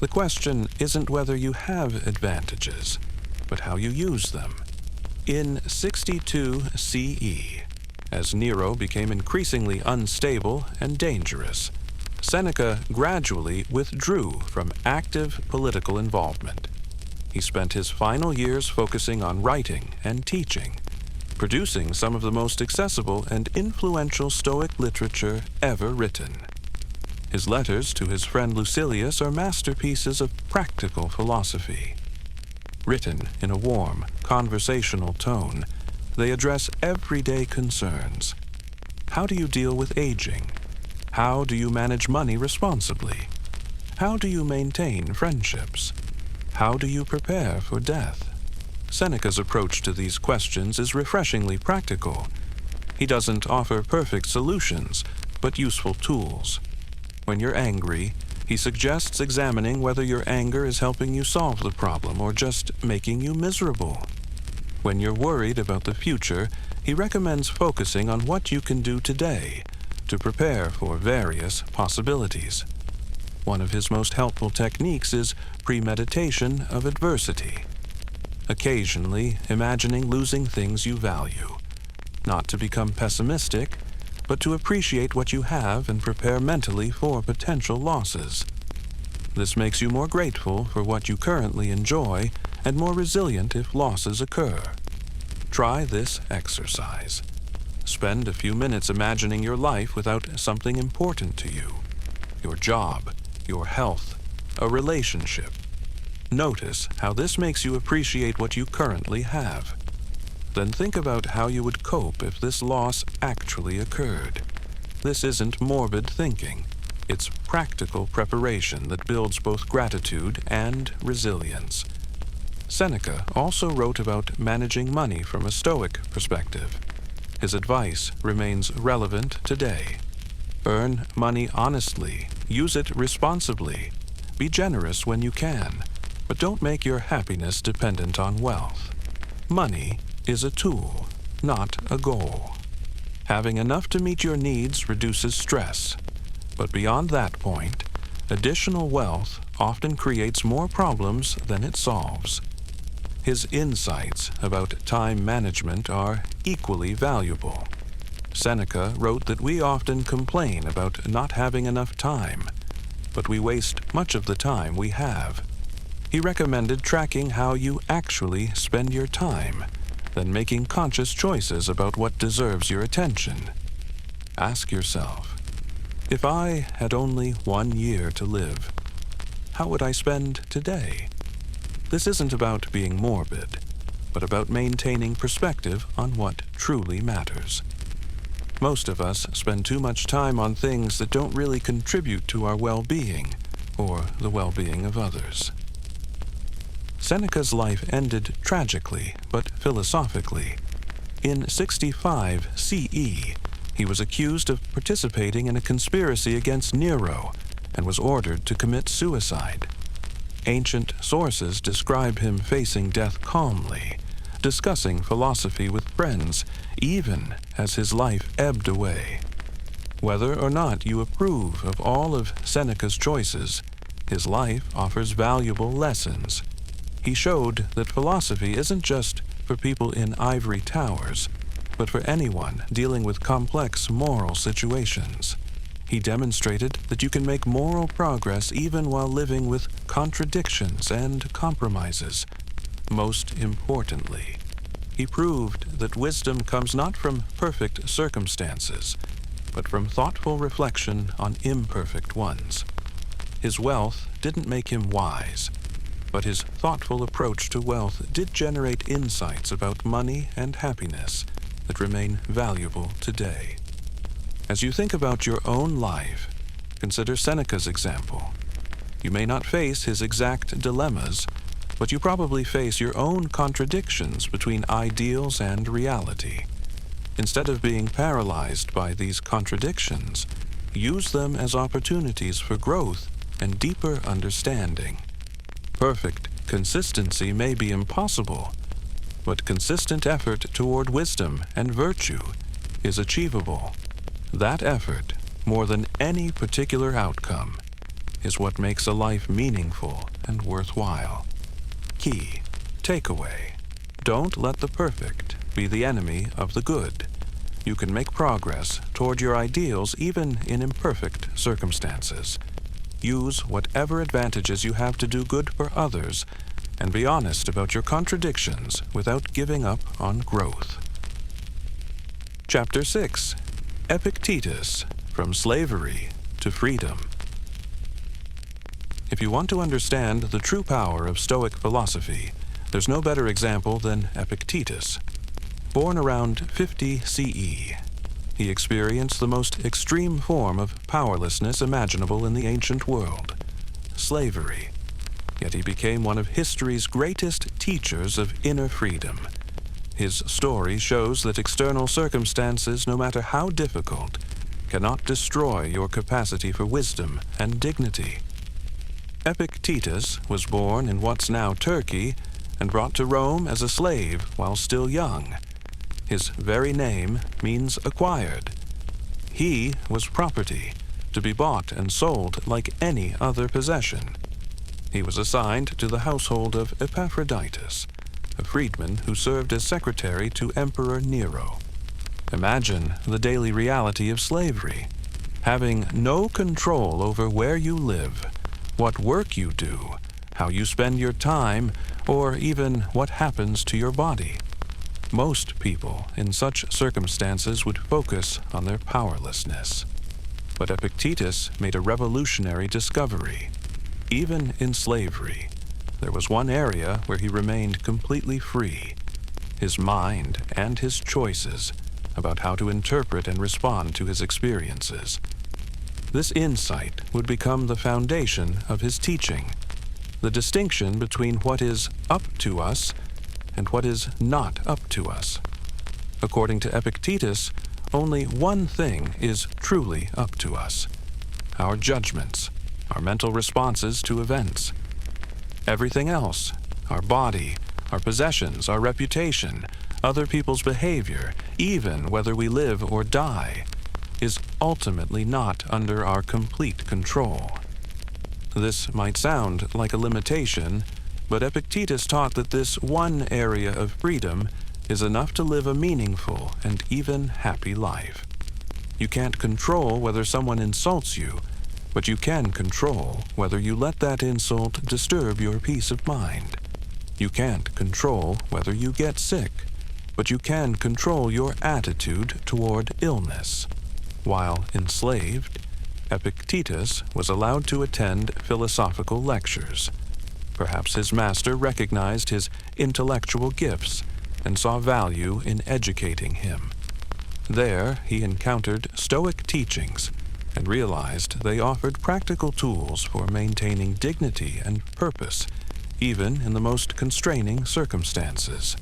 The question isn't whether you have advantages, but how you use them. In 62 CE, as Nero became increasingly unstable and dangerous, Seneca gradually withdrew from active political involvement. He spent his final years focusing on writing and teaching, producing some of the most accessible and influential Stoic literature ever written. His letters to his friend Lucilius are masterpieces of practical philosophy. Written in a warm, conversational tone, they address everyday concerns. How do you deal with aging? How do you manage money responsibly? How do you maintain friendships? How do you prepare for death? Seneca's approach to these questions is refreshingly practical. He doesn't offer perfect solutions, but useful tools. When you're angry, he suggests examining whether your anger is helping you solve the problem or just making you miserable. When you're worried about the future, he recommends focusing on what you can do today to prepare for various possibilities. One of his most helpful techniques is premeditation of adversity. Occasionally, imagining losing things you value. Not to become pessimistic, but to appreciate what you have and prepare mentally for potential losses. This makes you more grateful for what you currently enjoy and more resilient if losses occur. Try this exercise. Spend a few minutes imagining your life without something important to you. Your job, your health, a relationship. Notice how this makes you appreciate what you currently have. Then think about how you would cope if this loss actually occurred. This isn't morbid thinking. It's practical preparation that builds both gratitude and resilience. Seneca also wrote about managing money from a Stoic perspective. His advice remains relevant today. Earn money honestly, use it responsibly, be generous when you can, but don't make your happiness dependent on wealth. Money is a tool, not a goal. Having enough to meet your needs reduces stress, but beyond that point, additional wealth often creates more problems than it solves. His insights about time management are equally valuable. Seneca wrote that we often complain about not having enough time, but we waste much of the time we have. He recommended tracking how you actually spend your time, then making conscious choices about what deserves your attention. Ask yourself, if I had only 1 year to live, how would I spend today? This isn't about being morbid, but about maintaining perspective on what truly matters. Most of us spend too much time on things that don't really contribute to our well-being or the well-being of others. Seneca's life ended tragically, but philosophically. In 65 CE, he was accused of participating in a conspiracy against Nero and was ordered to commit suicide. Ancient sources describe him facing death calmly, discussing philosophy with friends, even as his life ebbed away. Whether or not you approve of all of Seneca's choices, his life offers valuable lessons. He showed that philosophy isn't just for people in ivory towers, but for anyone dealing with complex moral situations. He demonstrated that you can make moral progress even while living with contradictions and compromises. Most importantly, he proved that wisdom comes not from perfect circumstances, but from thoughtful reflection on imperfect ones. His wealth didn't make him wise, but his thoughtful approach to wealth did generate insights about money and happiness that remain valuable today. As you think about your own life, consider Seneca's example. You may not face his exact dilemmas, but you probably face your own contradictions between ideals and reality. Instead of being paralyzed by these contradictions, use them as opportunities for growth and deeper understanding. Perfect consistency may be impossible, but consistent effort toward wisdom and virtue is achievable. That effort, more than any particular outcome, is what makes a life meaningful and worthwhile. Key takeaway: don't let the perfect be the enemy of the good. You can make progress toward your ideals even in imperfect circumstances. Use whatever advantages you have to do good for others, and be honest about your contradictions without giving up on growth. Chapter 6. Epictetus, From Slavery to Freedom. If you want to understand the true power of Stoic philosophy, there's no better example than Epictetus. Born around 50 CE, he experienced the most extreme form of powerlessness imaginable in the ancient world: slavery. Yet he became one of history's greatest teachers of inner freedom. His story shows that external circumstances, no matter how difficult, cannot destroy your capacity for wisdom and dignity. Epictetus was born in what's now Turkey and brought to Rome as a slave while still young. His very name means acquired. He was property, to be bought and sold like any other possession. He was assigned to the household of Epictetus, a freedman who served as secretary to Emperor Nero. Imagine the daily reality of slavery: having no control over where you live, what work you do, how you spend your time, or even what happens to your body. Most people in such circumstances would focus on their powerlessness. But Epictetus made a revolutionary discovery. Even in slavery, there was one area where he remained completely free: his mind and his choices about how to interpret and respond to his experiences. This insight would become the foundation of his teaching, the distinction between what is up to us and what is not up to us. According to Epictetus, only one thing is truly up to us: our judgments, our mental responses to events. Everything else, our body, our possessions, our reputation, other people's behavior, even whether we live or die, is ultimately not under our complete control. This might sound like a limitation, but Epictetus taught that this one area of freedom is enough to live a meaningful and even happy life. You can't control whether someone insults you, but you can control whether you let that insult disturb your peace of mind. You can't control whether you get sick, but you can control your attitude toward illness. While enslaved, Epictetus was allowed to attend philosophical lectures. Perhaps his master recognized his intellectual gifts and saw value in educating him. There he encountered Stoic teachings and realized they offered practical tools for maintaining dignity and purpose, even in the most constraining circumstances.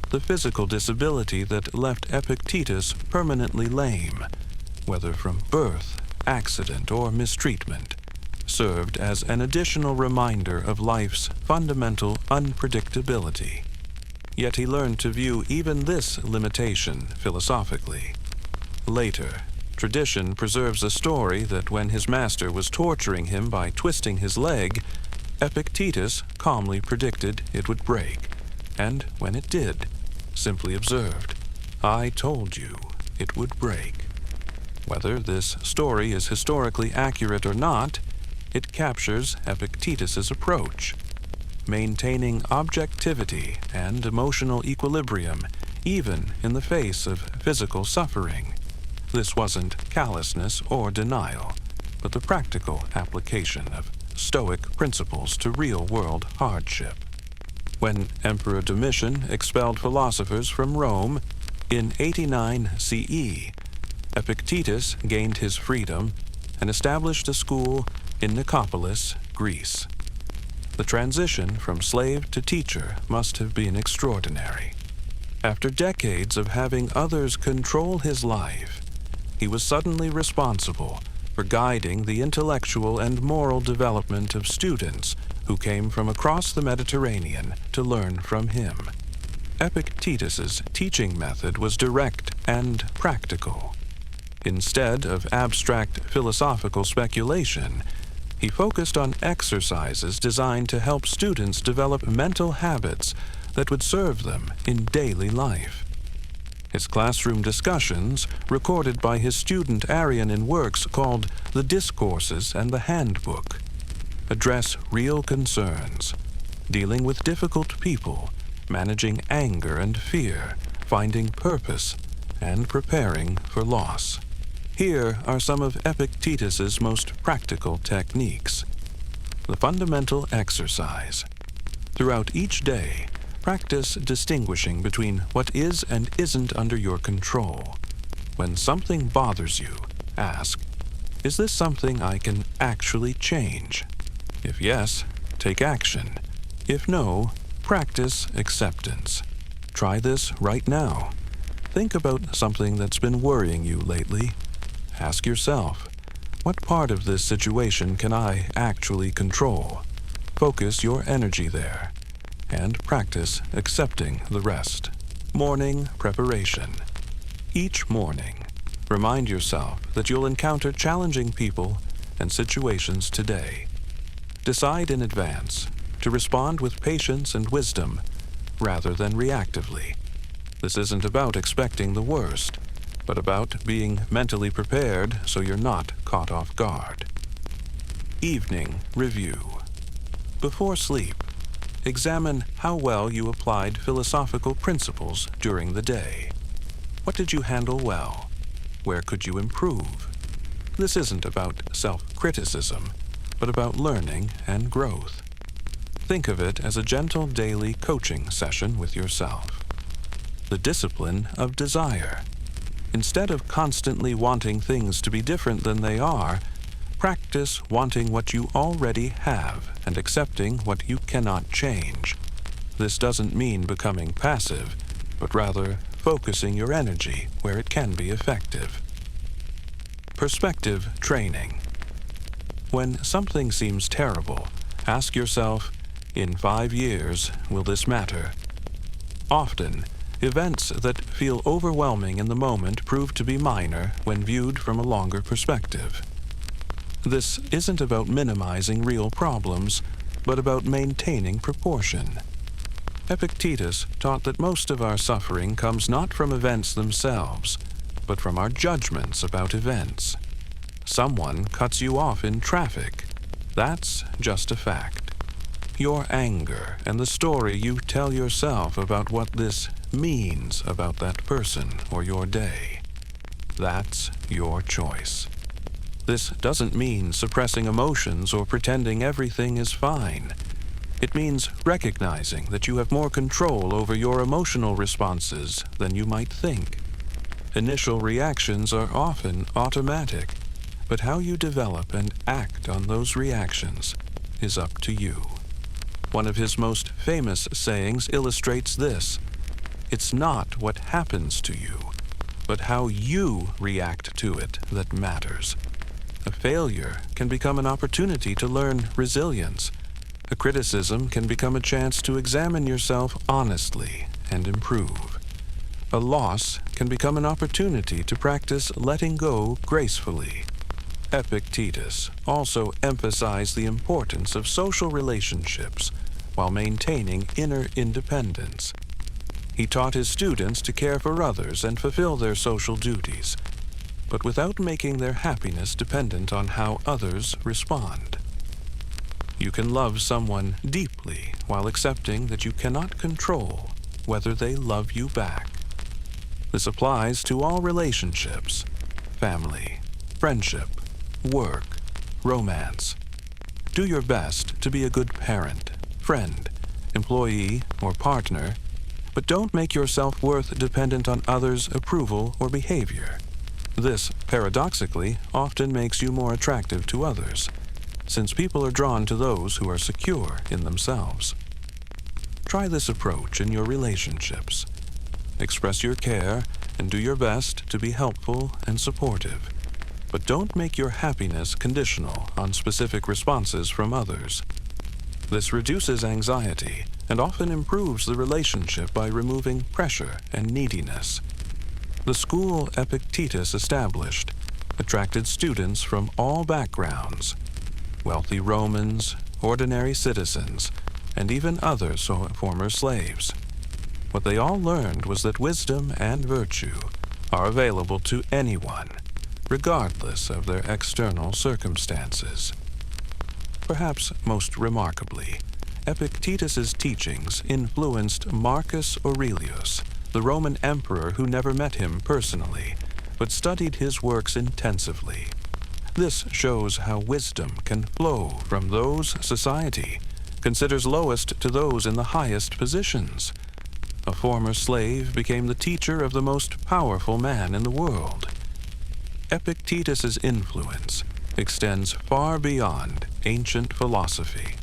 The physical disability that left Epictetus permanently lame, whether from birth, accident, or mistreatment, served as an additional reminder of life's fundamental unpredictability. Yet he learned to view even this limitation philosophically. Later, tradition preserves a story that when his master was torturing him by twisting his leg, Epictetus calmly predicted it would break, and when it did, simply observed, "I told you it would break." Whether this story is historically accurate or not, it captures Epictetus's approach, maintaining objectivity and emotional equilibrium even in the face of physical suffering. This wasn't callousness or denial, but the practical application of Stoic principles to real-world hardship. When Emperor Domitian expelled philosophers from Rome in 89 CE, Epictetus gained his freedom and established a school in Nicopolis, Greece. The transition from slave to teacher must have been extraordinary. After decades of having others control his life, he was suddenly responsible for guiding the intellectual and moral development of students who came from across the Mediterranean to learn from him. Epictetus's teaching method was direct and practical. Instead of abstract philosophical speculation, he focused on exercises designed to help students develop mental habits that would serve them in daily life. His classroom discussions, recorded by his student Arian in works called The Discourses and the Handbook, address real concerns, dealing with difficult people, managing anger and fear, finding purpose, and preparing for loss. Here are some of Epictetus's most practical techniques. The fundamental exercise. Throughout each day, practice distinguishing between what is and isn't under your control. When something bothers you, ask, "Is this something I can actually change?" If yes, take action. If no, practice acceptance. Try this right now. Think about something that's been worrying you lately. Ask yourself, what part of this situation can I actually control? Focus your energy there, and practice accepting the rest. Morning preparation. Each morning, remind yourself that you'll encounter challenging people and situations today. Decide in advance to respond with patience and wisdom rather than reactively. This isn't about expecting the worst, but about being mentally prepared so you're not caught off guard. Evening review. Before sleep, examine how well you applied philosophical principles during the day. What did you handle well? Where could you improve? This isn't about self-criticism, but about learning and growth. Think of it as a gentle daily coaching session with yourself. The discipline of desire. Instead of constantly wanting things to be different than they are, practice wanting what you already have and accepting what you cannot change. This doesn't mean becoming passive, but rather focusing your energy where it can be effective. Perspective training. When something seems terrible, ask yourself, in 5 years, will this matter? Often, events that feel overwhelming in the moment prove to be minor when viewed from a longer perspective. This isn't about minimizing real problems, but about maintaining proportion. Epictetus taught that most of our suffering comes not from events themselves, but from our judgments about events. Someone cuts you off in traffic. That's just a fact. Your anger and the story you tell yourself about what this means about that person or your day. That's your choice. This doesn't mean suppressing emotions or pretending everything is fine. It means recognizing that you have more control over your emotional responses than you might think. Initial reactions are often automatic, but how you develop and act on those reactions is up to you. One of his most famous sayings illustrates this. It's not what happens to you, but how you react to it that matters. A failure can become an opportunity to learn resilience. A criticism can become a chance to examine yourself honestly and improve. A loss can become an opportunity to practice letting go gracefully. Epictetus also emphasized the importance of social relationships while maintaining inner independence. He taught his students to care for others and fulfill their social duties, but without making their happiness dependent on how others respond. You can love someone deeply while accepting that you cannot control whether they love you back. This applies to all relationships: family, friendship, work, romance. Do your best to be a good parent, friend, employee, or partner, but don't make your self-worth dependent on others' approval or behavior. This, paradoxically, often makes you more attractive to others, since people are drawn to those who are secure in themselves. Try this approach in your relationships. Express your care and do your best to be helpful and supportive, but don't make your happiness conditional on specific responses from others. This reduces anxiety and often improves the relationship by removing pressure and neediness. The school Epictetus established attracted students from all backgrounds: wealthy Romans, ordinary citizens, and even other former slaves. What they all learned was that wisdom and virtue are available to anyone, regardless of their external circumstances. Perhaps most remarkably, Epictetus's teachings influenced Marcus Aurelius, the Roman emperor who never met him personally, but studied his works intensively. This shows how wisdom can flow from those society considers lowest to those in the highest positions. A former slave became the teacher of the most powerful man in the world. Epictetus's influence extends far beyond ancient philosophy.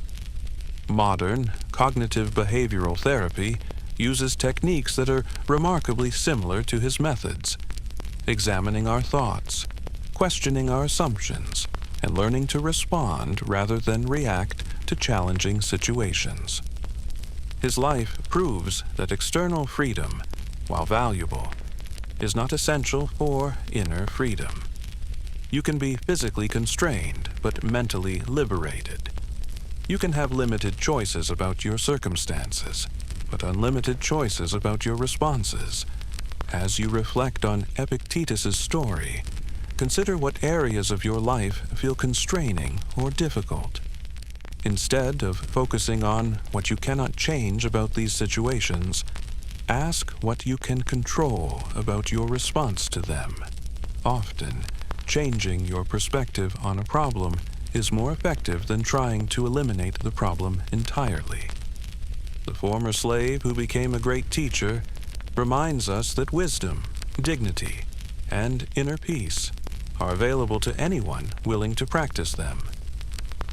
Modern cognitive behavioral therapy uses techniques that are remarkably similar to his methods: examining our thoughts, questioning our assumptions, and learning to respond rather than react to challenging situations. His life proves that external freedom, while valuable, is not essential for inner freedom. You can be physically constrained, but mentally liberated. You can have limited choices about your circumstances, but unlimited choices about your responses. As you reflect on Epictetus's story, consider what areas of your life feel constraining or difficult. Instead of focusing on what you cannot change about these situations, ask what you can control about your response to them. Often, changing your perspective on a problem is more effective than trying to eliminate the problem entirely. The former slave who became a great teacher reminds us that wisdom, dignity, and inner peace are available to anyone willing to practice them.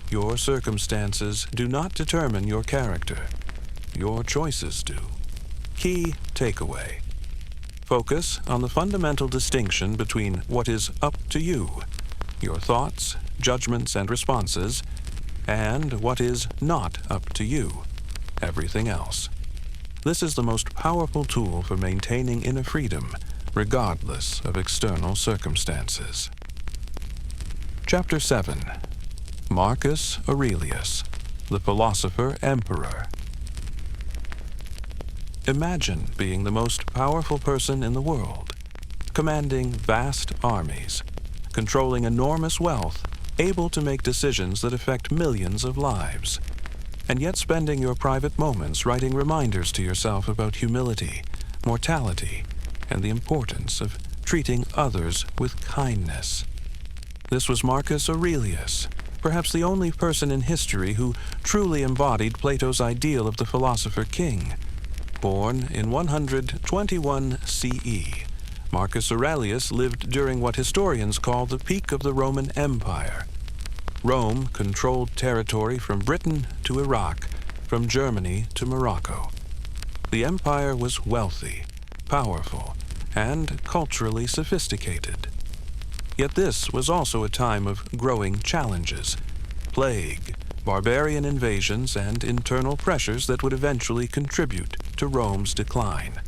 Your circumstances do not determine your character. Your choices do. Key takeaway: focus on the fundamental distinction between what is up to you, your thoughts, judgments, and responses, and what is not up to you, everything else. This is the most powerful tool for maintaining inner freedom, regardless of external circumstances. Chapter 7. Marcus Aurelius, the philosopher emperor. Imagine being the most powerful person in the world, commanding vast armies, controlling enormous wealth, able to make decisions that affect millions of lives, and yet spending your private moments writing reminders to yourself about humility, mortality, and the importance of treating others with kindness. This was Marcus Aurelius, perhaps the only person in history who truly embodied Plato's ideal of the philosopher king. Born in 121 CE, Marcus Aurelius lived during what historians call the peak of the Roman Empire. Rome controlled territory from Britain to Iraq, from Germany to Morocco. The empire was wealthy, powerful, and culturally sophisticated. Yet this was also a time of growing challenges: plague, barbarian invasions, and internal pressures that would eventually contribute to Rome's decline.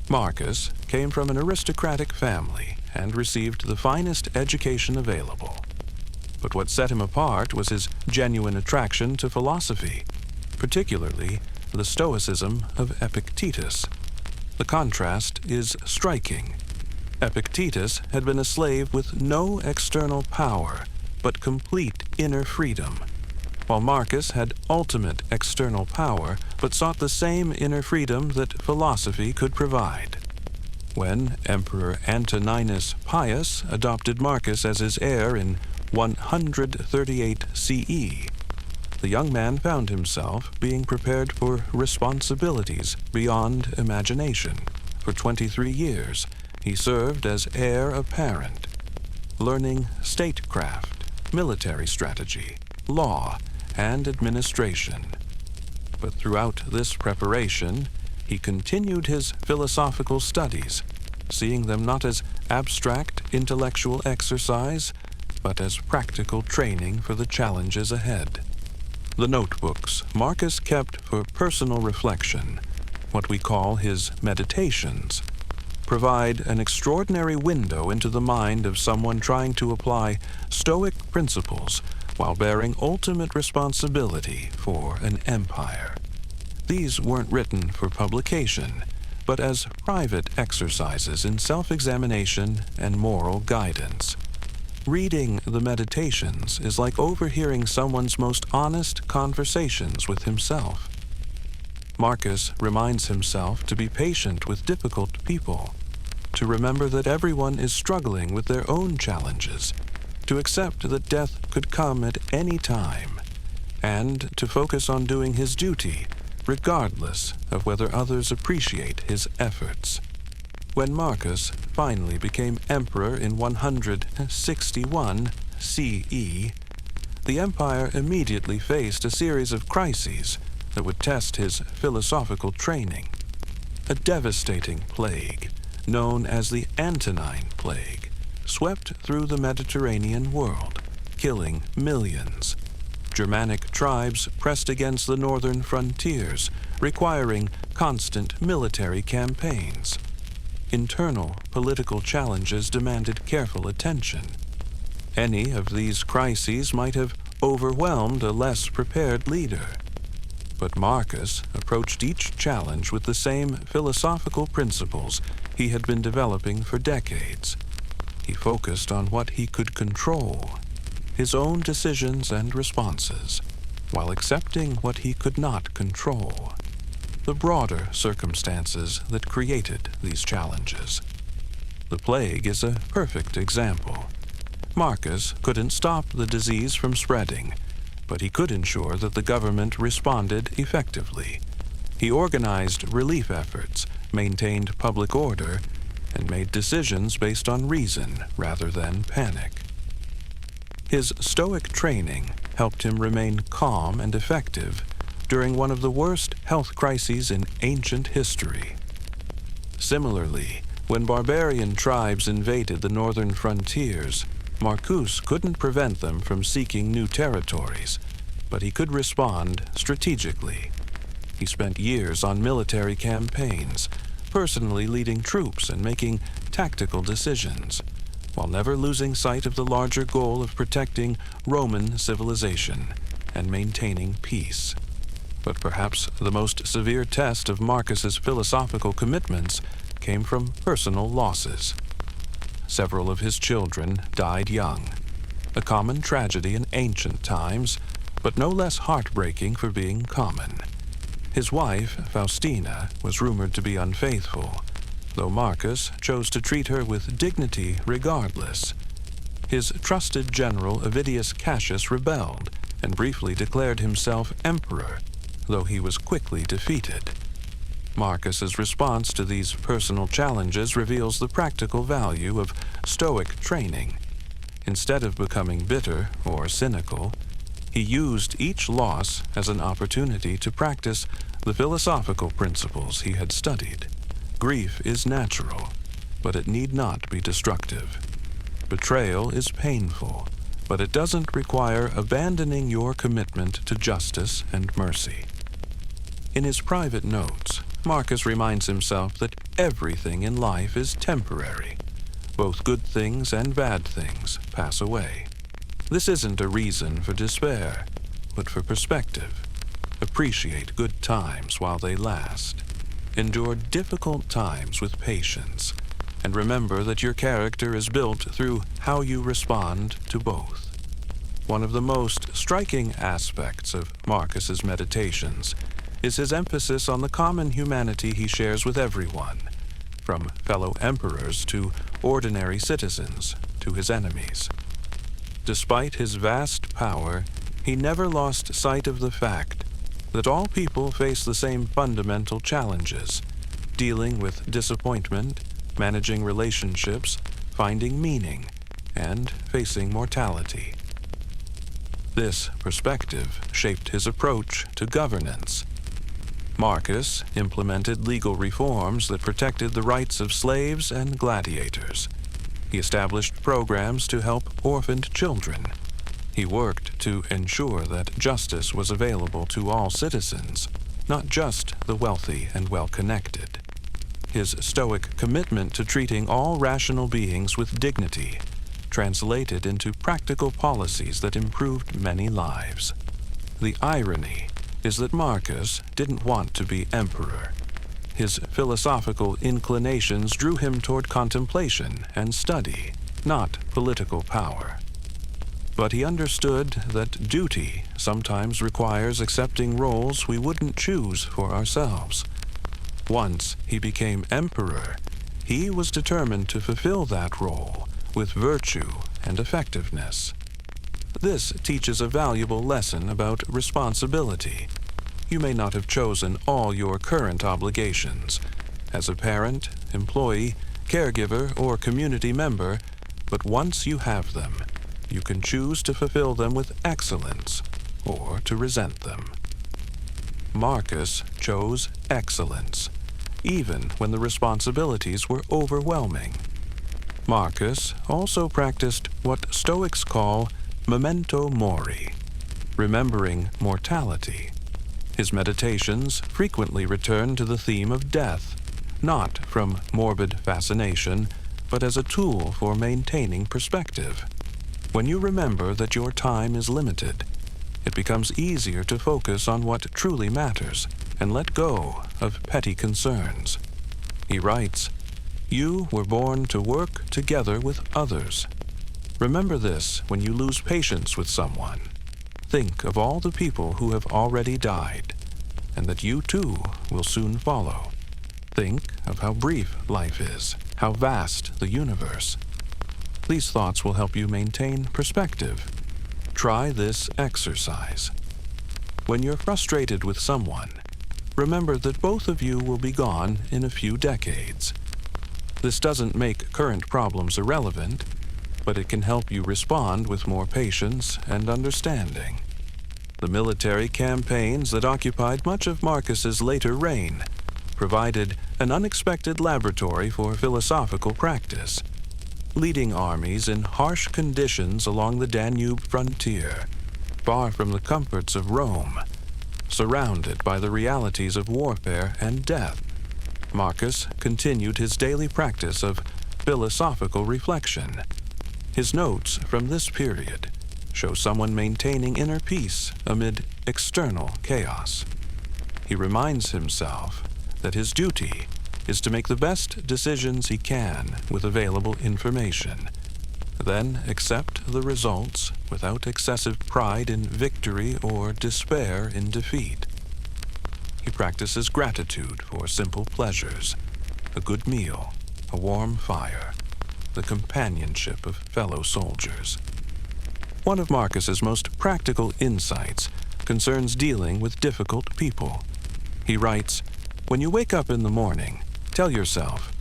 Marcus came from an aristocratic family and received the finest education available. But what set him apart was his genuine attraction to philosophy, particularly the Stoicism of Epictetus. The contrast is striking. Epictetus had been a slave with no external power, but complete inner freedom, while Marcus had ultimate external power, but sought the same inner freedom that philosophy could provide. When Emperor Antoninus Pius adopted Marcus as his heir in 138 CE, the young man found himself being prepared for responsibilities beyond imagination. For 23 years, he served as heir apparent, learning statecraft, military strategy, law, and administration. But throughout this preparation, he continued his philosophical studies, seeing them not as abstract intellectual exercise, but as practical training for the challenges ahead. The notebooks Marcus kept for personal reflection, what we call his meditations, provide an extraordinary window into the mind of someone trying to apply Stoic principles while bearing ultimate responsibility for an empire. These weren't written for publication, but as private exercises in self-examination and moral guidance. Reading the meditations is like overhearing someone's most honest conversations with himself. Marcus reminds himself to be patient with difficult people, to remember that everyone is struggling with their own challenges, to accept that death could come at any time, and to focus on doing his duty regardless of whether others appreciate his efforts. When Marcus finally became emperor in 161 CE, the empire immediately faced a series of crises that would test his philosophical training. A devastating plague, known as the Antonine Plague, swept through the Mediterranean world, killing millions. Germanic tribes pressed against the northern frontiers, requiring constant military campaigns. Internal political challenges demanded careful attention. Any of these crises might have overwhelmed a less prepared leader. But Marcus approached each challenge with the same philosophical principles he had been developing for decades. He focused on what he could control, his own decisions and responses, while accepting what he could not control, the broader circumstances that created these challenges. The plague is a perfect example. Marcus couldn't stop the disease from spreading, but he could ensure that the government responded effectively. He organized relief efforts, maintained public order, and made decisions based on reason rather than panic. His Stoic training helped him remain calm and effective during one of the worst health crises in ancient history. Similarly, when barbarian tribes invaded the northern frontiers, Marcus couldn't prevent them from seeking new territories, but he could respond strategically. He spent years on military campaigns, personally leading troops and making tactical decisions, while never losing sight of the larger goal of protecting Roman civilization and maintaining peace. But perhaps the most severe test of Marcus's philosophical commitments came from personal losses. Several of his children died young, a common tragedy in ancient times, but no less heartbreaking for being common. His wife, Faustina, was rumored to be unfaithful, though Marcus chose to treat her with dignity regardless. His trusted general Avidius Cassius rebelled and briefly declared himself emperor, though he was quickly defeated. Marcus's response to these personal challenges reveals the practical value of Stoic training. Instead of becoming bitter or cynical, he used each loss as an opportunity to practice the philosophical principles he had studied. Grief is natural, but it need not be destructive. Betrayal is painful, but it doesn't require abandoning your commitment to justice and mercy. In his private notes, Marcus reminds himself that everything in life is temporary. Both good things and bad things pass away. This isn't a reason for despair, but for perspective. Appreciate good times while they last. Endure difficult times with patience, and remember that your character is built through how you respond to both. One of the most striking aspects of Marcus's meditations is his emphasis on the common humanity he shares with everyone, from fellow emperors to ordinary citizens to his enemies. Despite his vast power, he never lost sight of the fact that all people face the same fundamental challenges: dealing with disappointment, managing relationships, finding meaning, and facing mortality. This perspective shaped his approach to governance. Marcus implemented legal reforms that protected the rights of slaves and gladiators. He established programs to help orphaned children. He worked to ensure that justice was available to all citizens, not just the wealthy and well-connected. His Stoic commitment to treating all rational beings with dignity translated into practical policies that improved many lives. The irony is that Marcus didn't want to be emperor. His philosophical inclinations drew him toward contemplation and study, not political power. But he understood that duty sometimes requires accepting roles we wouldn't choose for ourselves. Once he became emperor, he was determined to fulfill that role with virtue and effectiveness. This teaches a valuable lesson about responsibility. You may not have chosen all your current obligations as a parent, employee, caregiver, or community member, but once you have them, you can choose to fulfill them with excellence or to resent them. Marcus chose excellence, even when the responsibilities were overwhelming. Marcus also practiced what Stoics call memento mori, remembering mortality. His meditations frequently return to the theme of death, not from morbid fascination, but as a tool for maintaining perspective. When you remember that your time is limited, it becomes easier to focus on what truly matters and let go of petty concerns. He writes, "You were born to work together with others. Remember this when you lose patience with someone. Think of all the people who have already died, and that you too will soon follow. Think of how brief life is, how vast the universe." These thoughts will help you maintain perspective. Try this exercise. When you're frustrated with someone, remember that both of you will be gone in a few decades. This doesn't make current problems irrelevant, but it can help you respond with more patience and understanding. The military campaigns that occupied much of Marcus's later reign provided an unexpected laboratory for philosophical practice. Leading armies in harsh conditions along the Danube frontier, far from the comforts of Rome, surrounded by the realities of warfare and death, Marcus continued his daily practice of philosophical reflection. His notes from this period show someone maintaining inner peace amid external chaos. He reminds himself that his duty is to make the best decisions he can with available information, then accept the results without excessive pride in victory or despair in defeat. He practices gratitude for simple pleasures, a good meal, a warm fire, the companionship of fellow soldiers. One of Marcus's most practical insights concerns dealing with difficult people. He writes, "When you wake up in the morning, tell yourself,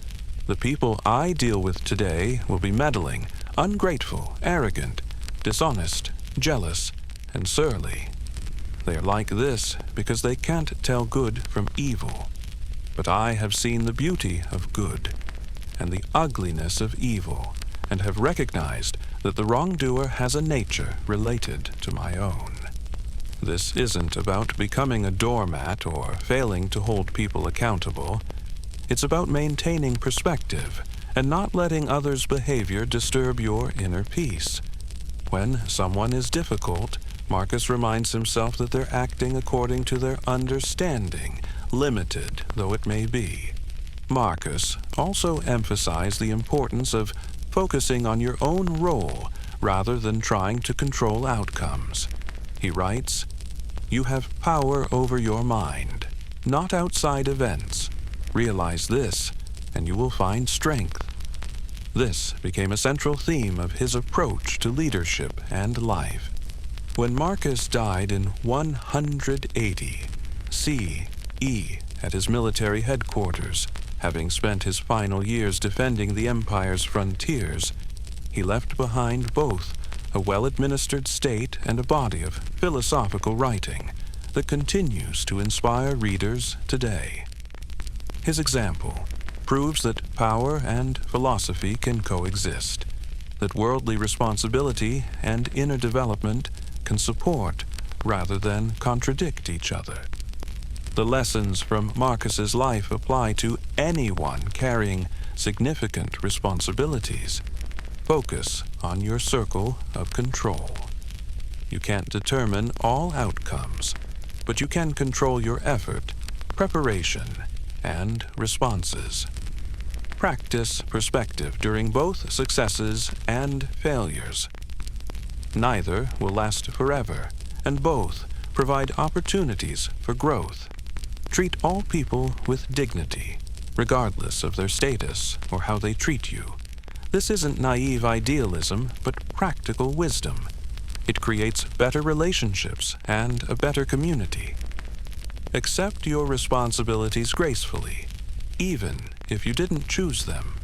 the people I deal with today will be meddling, ungrateful, arrogant, dishonest, jealous, and surly. They are like this because they can't tell good from evil. But I have seen the beauty of good and the ugliness of evil, and have recognized that the wrongdoer has a nature related to my own." This isn't about becoming a doormat or failing to hold people accountable. It's about maintaining perspective and not letting others' behavior disturb your inner peace. When someone is difficult, Marcus reminds himself that they're acting according to their understanding, limited though it may be. Marcus also emphasized the importance of focusing on your own role rather than trying to control outcomes. He writes, "You have power over your mind, not outside events. Realize this, and you will find strength." This became a central theme of his approach to leadership and life. When Marcus died in 180 CE at his military headquarters, having spent his final years defending the empire's frontiers, he left behind both a well-administered state and a body of philosophical writing that continues to inspire readers today. His example proves that power and philosophy can coexist, that worldly responsibility and inner development can support rather than contradict each other. The lessons from Marcus's life apply to anyone carrying significant responsibilities. Focus on your circle of control. You can't determine all outcomes, but you can control your effort, preparation, and responses. Practice perspective during both successes and failures. Neither will last forever, and both provide opportunities for growth. Treat all people with dignity, regardless of their status or how they treat you. This isn't naive idealism, but practical wisdom. It creates better relationships and a better community. Accept your responsibilities gracefully, even if you didn't choose them.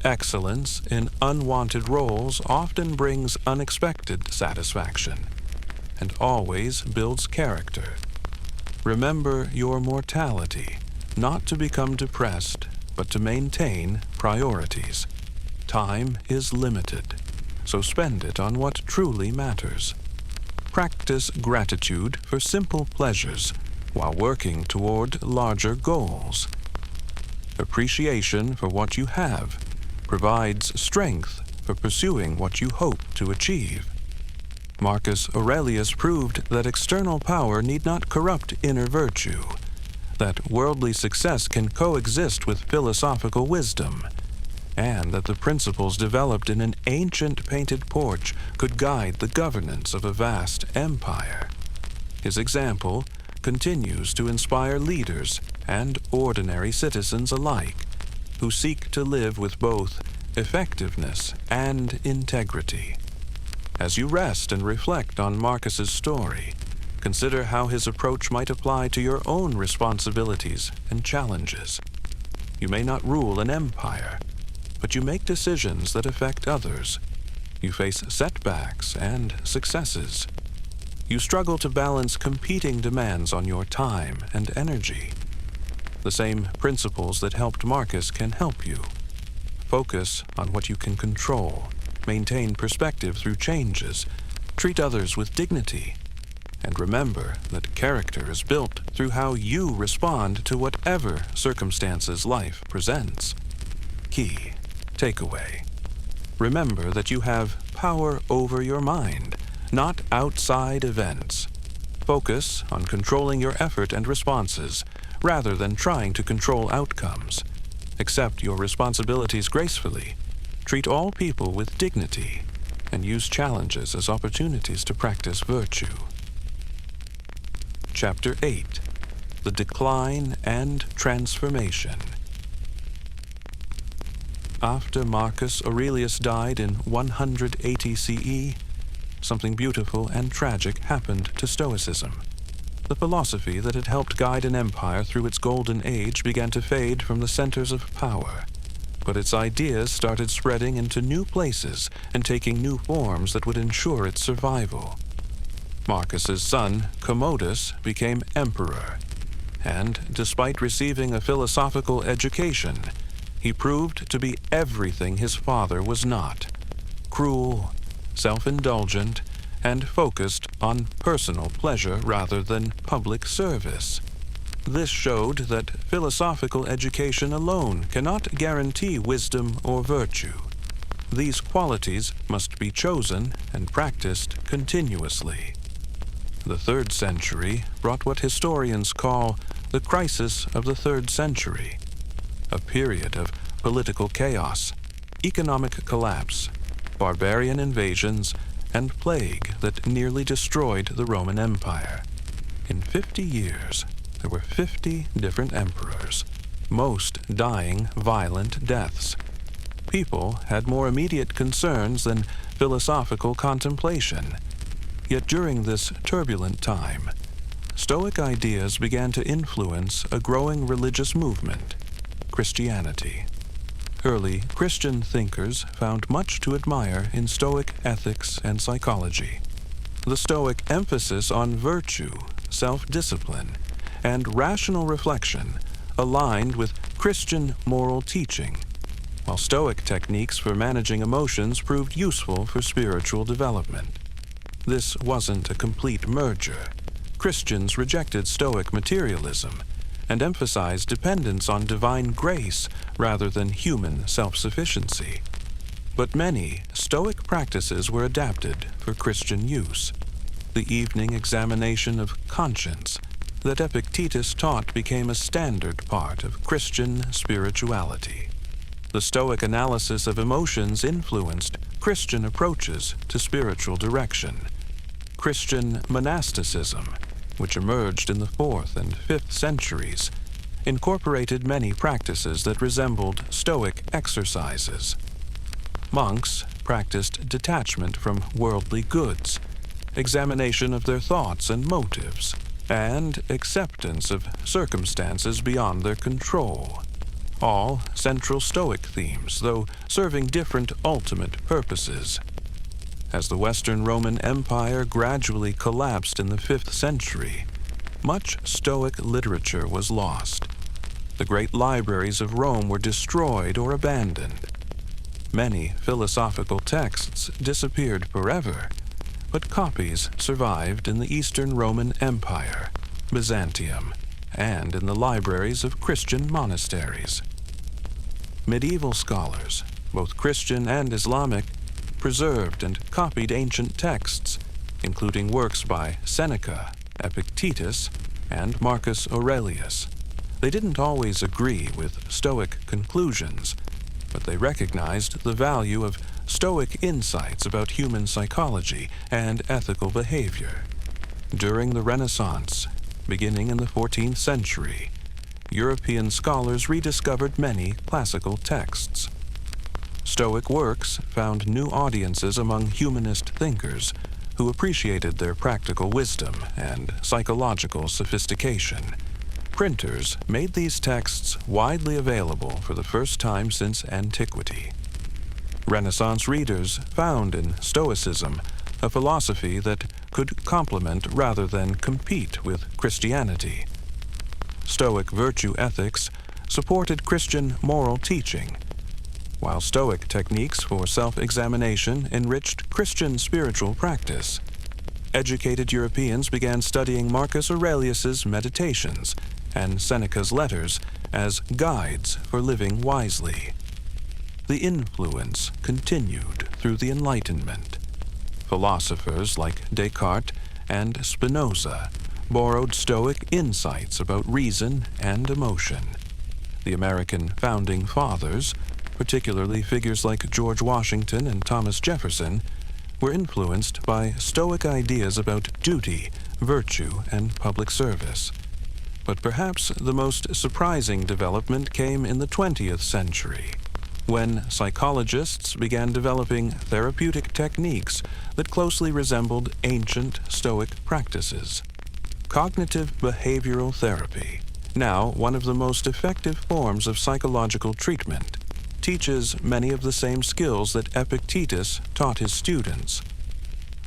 Excellence in unwanted roles often brings unexpected satisfaction and always builds character. Remember your mortality, not to become depressed, but to maintain priorities. Time is limited, so spend it on what truly matters. Practice gratitude for simple pleasures while working toward larger goals. Appreciation for what you have provides strength for pursuing what you hope to achieve. Marcus Aurelius proved that external power need not corrupt inner virtue, that worldly success can coexist with philosophical wisdom, and that the principles developed in an ancient painted porch could guide the governance of a vast empire. His example continues to inspire leaders and ordinary citizens alike who seek to live with both effectiveness and integrity. As you rest and reflect on Marcus's story, consider how his approach might apply to your own responsibilities and challenges. You may not rule an empire, but you make decisions that affect others. You face setbacks and successes. You struggle to balance competing demands on your time and energy. The same principles that helped Marcus can help you. Focus on what you can control. Maintain perspective through changes. Treat others with dignity. And remember that character is built through how you respond to whatever circumstances life presents. Key takeaway. Remember that you have power over your mind, not outside events. Focus on controlling your effort and responses, rather than trying to control outcomes. Accept your responsibilities gracefully. Treat all people with dignity, and use challenges as opportunities to practice virtue. Chapter 8. The Decline and Transformation. After Marcus Aurelius died in 180 CE, something beautiful and tragic happened to Stoicism. The philosophy that had helped guide an empire through its golden age began to fade from the centers of power, but its ideas started spreading into new places and taking new forms that would ensure its survival. Marcus's son, Commodus, became emperor, and despite receiving a philosophical education, he proved to be everything his father was not: cruel, self-indulgent, and focused on personal pleasure rather than public service. This showed that philosophical education alone cannot guarantee wisdom or virtue. These qualities must be chosen and practiced continuously. The 3rd century brought what historians call the crisis of the 3rd century, a period of political chaos, economic collapse, barbarian invasions, and plague that nearly destroyed the Roman Empire. In 50 years, there were 50 different emperors, most dying violent deaths. People had more immediate concerns than philosophical contemplation. Yet during this turbulent time, Stoic ideas began to influence a growing religious movement, Christianity. Early Christian thinkers found much to admire in Stoic ethics and psychology. The Stoic emphasis on virtue, self-discipline, and rational reflection aligned with Christian moral teaching, while Stoic techniques for managing emotions proved useful for spiritual development. This wasn't a complete merger. Christians rejected Stoic materialism and emphasized dependence on divine grace rather than human self-sufficiency. But many Stoic practices were adapted for Christian use. The evening examination of conscience that Epictetus taught became a standard part of Christian spirituality. The Stoic analysis of emotions influenced Christian approaches to spiritual direction. Christian monasticism, which emerged in the 4th and 5th centuries, incorporated many practices that resembled Stoic exercises. Monks practiced detachment from worldly goods, examination of their thoughts and motives, and acceptance of circumstances beyond their control. All central Stoic themes, though serving different ultimate purposes. As the Western Roman Empire gradually collapsed in the 5th century, much Stoic literature was lost. The great libraries of Rome were destroyed or abandoned. Many philosophical texts disappeared forever, but copies survived in the Eastern Roman Empire, Byzantium, and in the libraries of Christian monasteries. Medieval scholars, both Christian and Islamic, preserved and copied ancient texts, including works by Seneca, Epictetus, and Marcus Aurelius. They didn't always agree with Stoic conclusions, but they recognized the value of Stoic insights about human psychology and ethical behavior. During the Renaissance, beginning in the 14th century, European scholars rediscovered many classical texts. Stoic works found new audiences among humanist thinkers who appreciated their practical wisdom and psychological sophistication. Printers made these texts widely available for the first time since antiquity. Renaissance readers found in Stoicism a philosophy that could complement rather than compete with Christianity. Stoic virtue ethics supported Christian moral teaching, while Stoic techniques for self-examination enriched Christian spiritual practice. Educated Europeans began studying Marcus Aurelius's Meditations and Seneca's letters as guides for living wisely. The influence continued through the Enlightenment. Philosophers like Descartes and Spinoza borrowed Stoic insights about reason and emotion. The American founding fathers, particularly figures like George Washington and Thomas Jefferson, were influenced by Stoic ideas about duty, virtue, and public service. But perhaps the most surprising development came in the 20th century, when psychologists began developing therapeutic techniques that closely resembled ancient Stoic practices. Cognitive behavioral therapy, now one of the most effective forms of psychological treatment, teaches many of the same skills that Epictetus taught his students.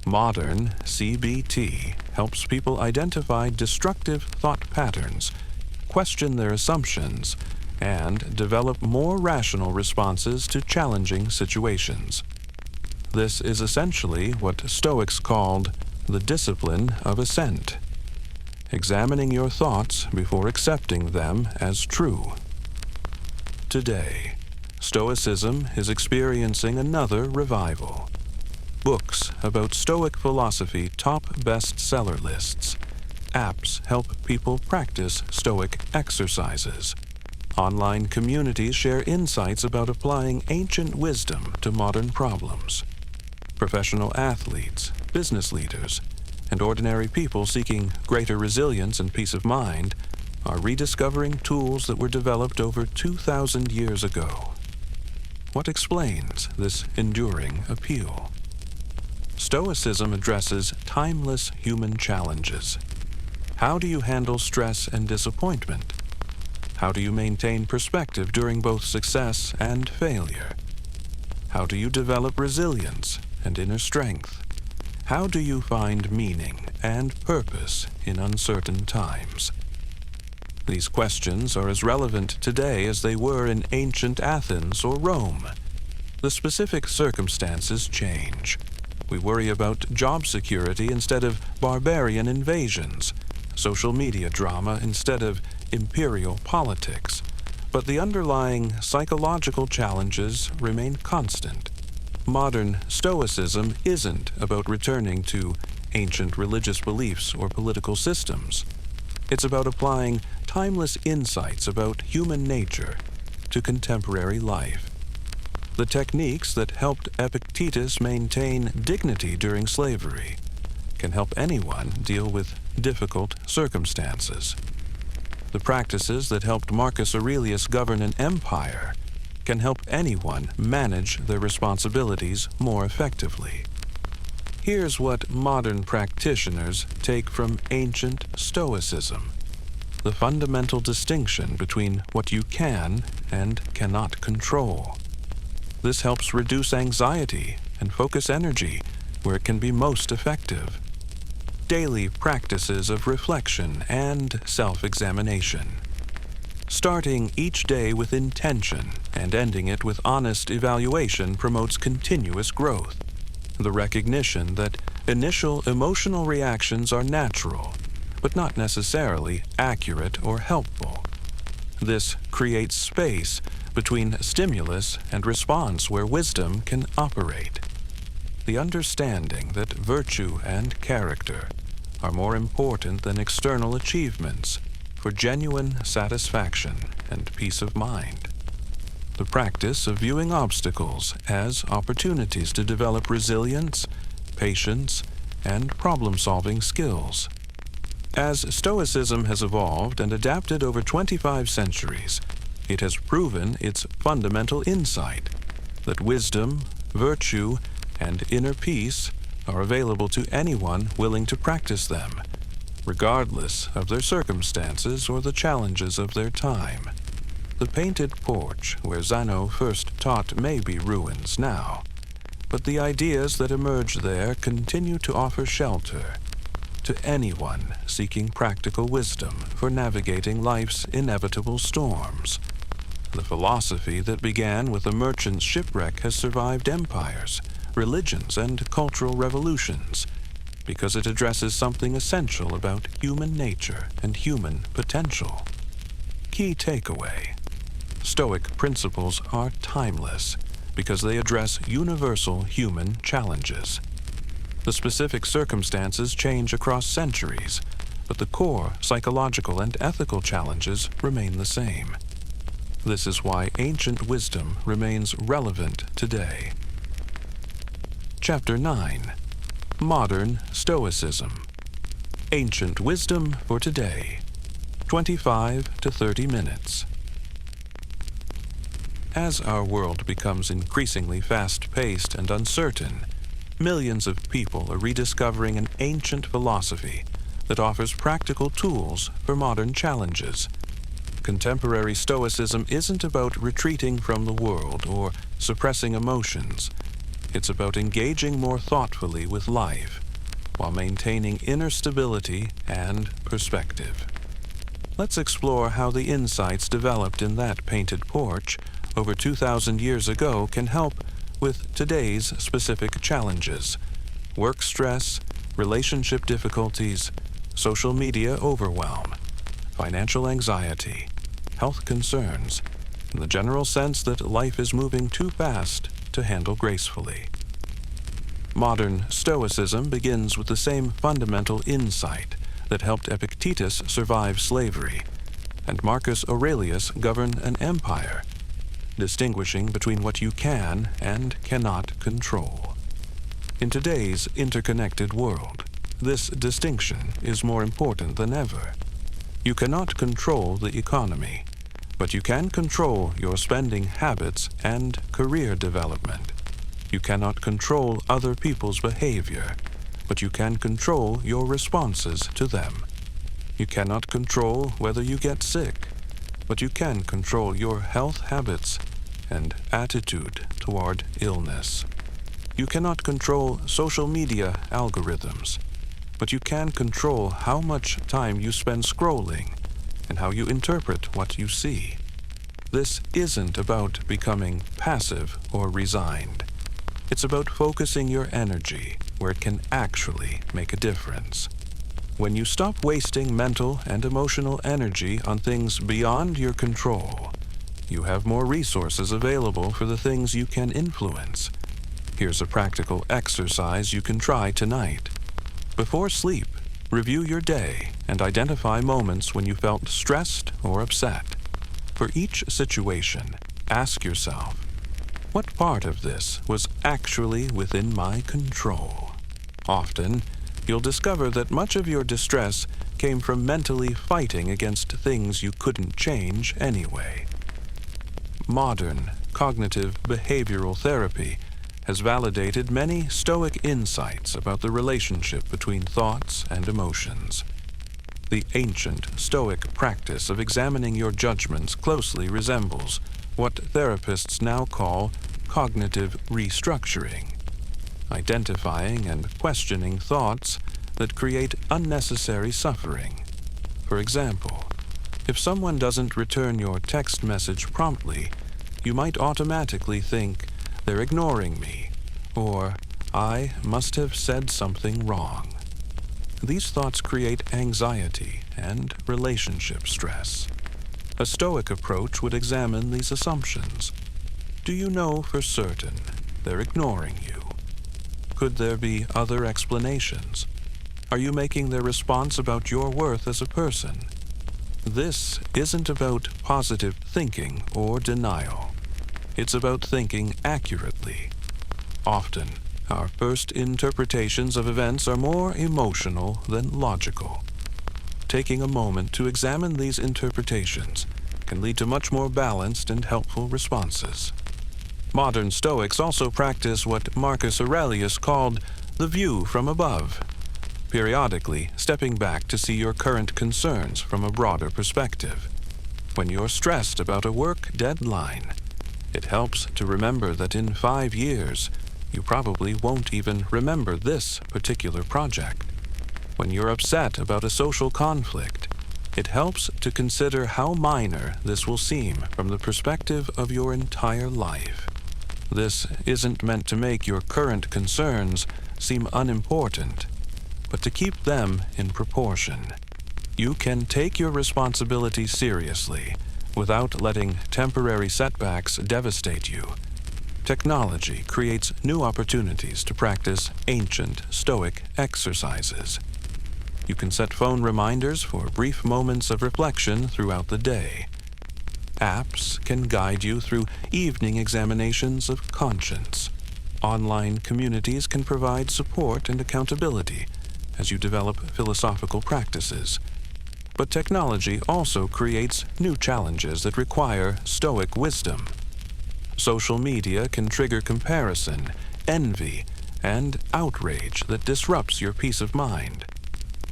Modern CBT helps people identify destructive thought patterns, question their assumptions, and develop more rational responses to challenging situations. This is essentially what Stoics called the discipline of assent, examining your thoughts before accepting them as true. Today, Stoicism is experiencing another revival. Books about Stoic philosophy top bestseller lists. Apps help people practice Stoic exercises. Online communities share insights about applying ancient wisdom to modern problems. Professional athletes, business leaders, and ordinary people seeking greater resilience and peace of mind are rediscovering tools that were developed over 2,000 years ago. What explains this enduring appeal? Stoicism addresses timeless human challenges. How do you handle stress and disappointment? How do you maintain perspective during both success and failure? How do you develop resilience and inner strength? How do you find meaning and purpose in uncertain times? These questions are as relevant today as they were in ancient Athens or Rome. The specific circumstances change. We worry about job security instead of barbarian invasions, social media drama instead of imperial politics, but the underlying psychological challenges remain constant. Modern Stoicism isn't about returning to ancient religious beliefs or political systems. It's about applying timeless insights about human nature to contemporary life. The techniques that helped Epictetus maintain dignity during slavery can help anyone deal with difficult circumstances. The practices that helped Marcus Aurelius govern an empire can help anyone manage their responsibilities more effectively. Here's what modern practitioners take from ancient Stoicism: the fundamental distinction between what you can and cannot control. This helps reduce anxiety and focus energy where it can be most effective. Daily practices of reflection and self-examination. Starting each day with intention and ending it with honest evaluation promotes continuous growth. The recognition that initial emotional reactions are natural, but not necessarily accurate or helpful. This creates space between stimulus and response where wisdom can operate. The understanding that virtue and character are more important than external achievements for genuine satisfaction and peace of mind. The practice of viewing obstacles as opportunities to develop resilience, patience, and problem-solving skills. As Stoicism has evolved and adapted over 25 centuries, it has proven its fundamental insight that wisdom, virtue, and inner peace are available to anyone willing to practice them, regardless of their circumstances or the challenges of their time. The painted porch where Zeno first taught may be ruins now, but the ideas that emerged there continue to offer shelter to anyone seeking practical wisdom for navigating life's inevitable storms. The philosophy that began with a merchant's shipwreck has survived empires, religions, and cultural revolutions because it addresses something essential about human nature and human potential. Key takeaway: Stoic principles are timeless because they address universal human challenges. The specific circumstances change across centuries, but the core psychological and ethical challenges remain the same. This is why ancient wisdom remains relevant today. Chapter 9. Modern Stoicism. Ancient wisdom for today. 25 to 30 minutes. As our world becomes increasingly fast-paced and uncertain, millions of people are rediscovering an ancient philosophy that offers practical tools for modern challenges. Contemporary Stoicism isn't about retreating from the world or suppressing emotions. It's about engaging more thoughtfully with life while maintaining inner stability and perspective. Let's explore how the insights developed in that painted porch over 2,000 years ago can help with today's specific challenges: work stress, relationship difficulties, social media overwhelm, financial anxiety, health concerns, and the general sense that life is moving too fast to handle gracefully. Modern Stoicism begins with the same fundamental insight that helped Epictetus survive slavery and Marcus Aurelius govern an empire, distinguishing between what you can and cannot control. In today's interconnected world, this distinction is more important than ever. You cannot control the economy, but you can control your spending habits and career development. You cannot control other people's behavior, but you can control your responses to them. You cannot control whether you get sick, but you can control your health habits and attitude toward illness. You cannot control social media algorithms, but you can control how much time you spend scrolling and how you interpret what you see. This isn't about becoming passive or resigned. It's about focusing your energy where it can actually make a difference. When you stop wasting mental and emotional energy on things beyond your control, you have more resources available for the things you can influence. Here's a practical exercise you can try tonight. Before sleep, review your day and identify moments when you felt stressed or upset. For each situation, ask yourself, what part of this was actually within my control? Often, you'll discover that much of your distress came from mentally fighting against things you couldn't change anyway. Modern cognitive behavioral therapy has validated many Stoic insights about the relationship between thoughts and emotions. The ancient Stoic practice of examining your judgments closely resembles what therapists now call cognitive restructuring, identifying and questioning thoughts that create unnecessary suffering. For example, if someone doesn't return your text message promptly, you might automatically think, "They're ignoring me," or "I must have said something wrong." These thoughts create anxiety and relationship stress. A Stoic approach would examine these assumptions. Do you know for certain they're ignoring you? Could there be other explanations? Are you making their response about your worth as a person? This isn't about positive thinking or denial. It's about thinking accurately. Often, our first interpretations of events are more emotional than logical. Taking a moment to examine these interpretations can lead to much more balanced and helpful responses. Modern Stoics also practice what Marcus Aurelius called the view from above, periodically stepping back to see your current concerns from a broader perspective. When you're stressed about a work deadline, it helps to remember that in 5 years, you probably won't even remember this particular project. When you're upset about a social conflict, it helps to consider how minor this will seem from the perspective of your entire life. This isn't meant to make your current concerns seem unimportant, but to keep them in proportion. You can take your responsibility seriously without letting temporary setbacks devastate you. Technology creates new opportunities to practice ancient Stoic exercises. You can set phone reminders for brief moments of reflection throughout the day. Apps can guide you through evening examinations of conscience. Online communities can provide support and accountability as you develop philosophical practices. But technology also creates new challenges that require Stoic wisdom. Social media can trigger comparison, envy, and outrage that disrupts your peace of mind.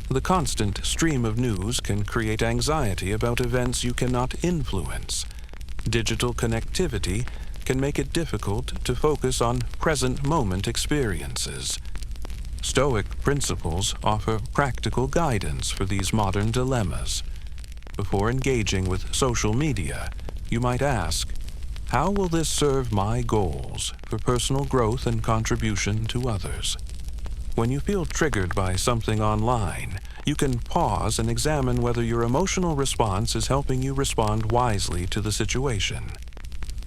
The constant stream of news can create anxiety about events you cannot influence. Digital connectivity can make it difficult to focus on present-moment experiences. Stoic principles offer practical guidance for these modern dilemmas. Before engaging with social media, you might ask, how will this serve my goals for personal growth and contribution to others? When you feel triggered by something online, you can pause and examine whether your emotional response is helping you respond wisely to the situation.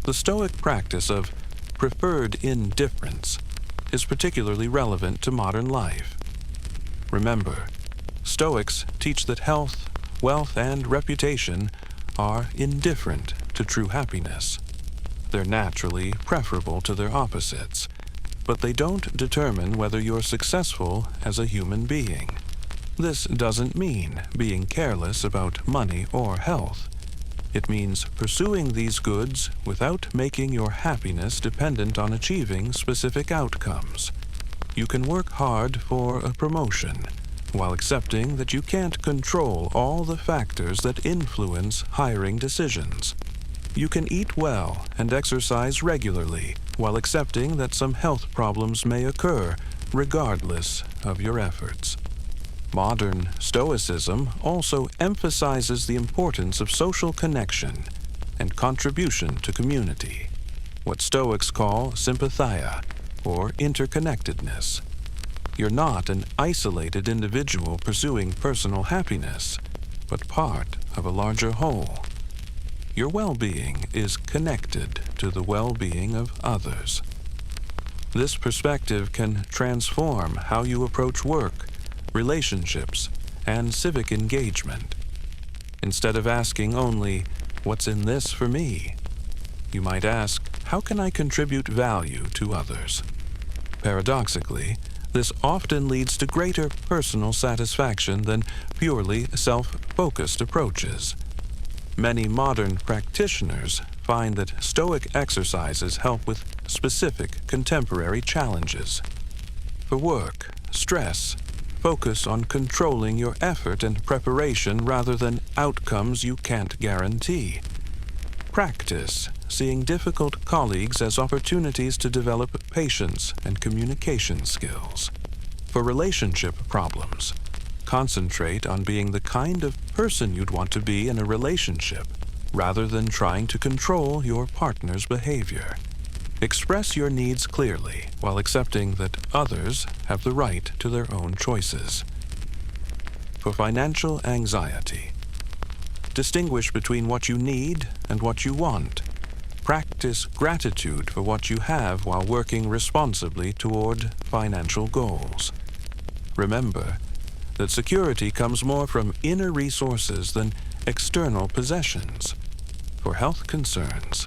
The Stoic practice of preferred indifference is particularly relevant to modern life. Remember, Stoics teach that health, wealth, and reputation are indifferent to true happiness. They're naturally preferable to their opposites, but they don't determine whether you're successful as a human being. This doesn't mean being careless about money or health. It means pursuing these goods without making your happiness dependent on achieving specific outcomes. You can work hard for a promotion, while accepting that you can't control all the factors that influence hiring decisions. You can eat well and exercise regularly, while accepting that some health problems may occur, regardless of your efforts. Modern Stoicism also emphasizes the importance of social connection and contribution to community, what Stoics call sympathia, or interconnectedness. You're not an isolated individual pursuing personal happiness, but part of a larger whole. Your well-being is connected to the well-being of others. This perspective can transform how you approach work, relationships, and civic engagement. Instead of asking only, "What's in this for me?" you might ask, "How can I contribute value to others?" Paradoxically, this often leads to greater personal satisfaction than purely self-focused approaches. Many modern practitioners find that Stoic exercises help with specific contemporary challenges. For work, stress, focus on controlling your effort and preparation rather than outcomes you can't guarantee. Practice seeing difficult colleagues as opportunities to develop patience and communication skills. For relationship problems, concentrate on being the kind of person you'd want to be in a relationship, rather than trying to control your partner's behavior. Express your needs clearly while accepting that others have the right to their own choices. For financial anxiety, distinguish between what you need and what you want. Practice gratitude for what you have while working responsibly toward financial goals. Remember that security comes more from inner resources than external possessions. For health concerns,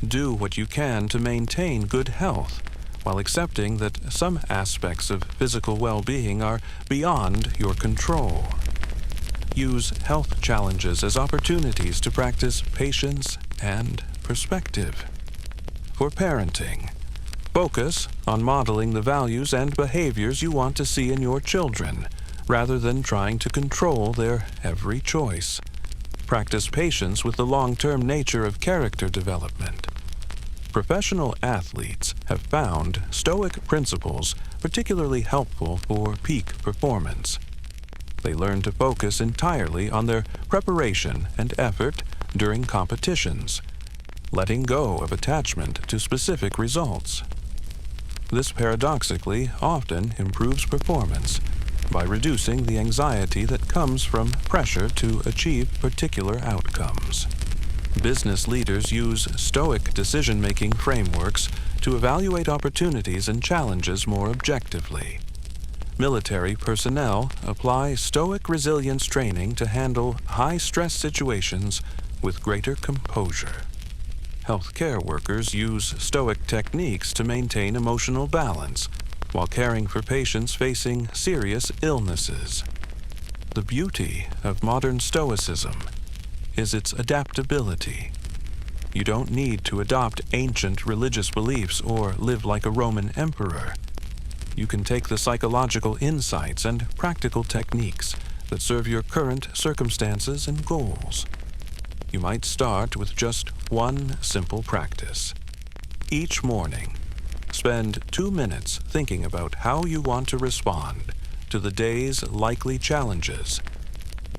do what you can to maintain good health, while accepting that some aspects of physical well-being are beyond your control. Use health challenges as opportunities to practice patience and perspective. For parenting, focus on modeling the values and behaviors you want to see in your children, rather than trying to control their every choice. Practice patience with the long-term nature of character development. Professional athletes have found Stoic principles particularly helpful for peak performance. They learn to focus entirely on their preparation and effort during competitions, letting go of attachment to specific results. This paradoxically often improves performance by reducing the anxiety that comes from pressure to achieve particular outcomes. Business leaders use Stoic decision-making frameworks to evaluate opportunities and challenges more objectively. Military personnel apply Stoic resilience training to handle high-stress situations with greater composure. Healthcare workers use Stoic techniques to maintain emotional balance while caring for patients facing serious illnesses. The beauty of modern Stoicism is its adaptability. You don't need to adopt ancient religious beliefs or live like a Roman emperor. You can take the psychological insights and practical techniques that serve your current circumstances and goals. You might start with just one simple practice. Each morning, spend 2 minutes thinking about how you want to respond to the day's likely challenges.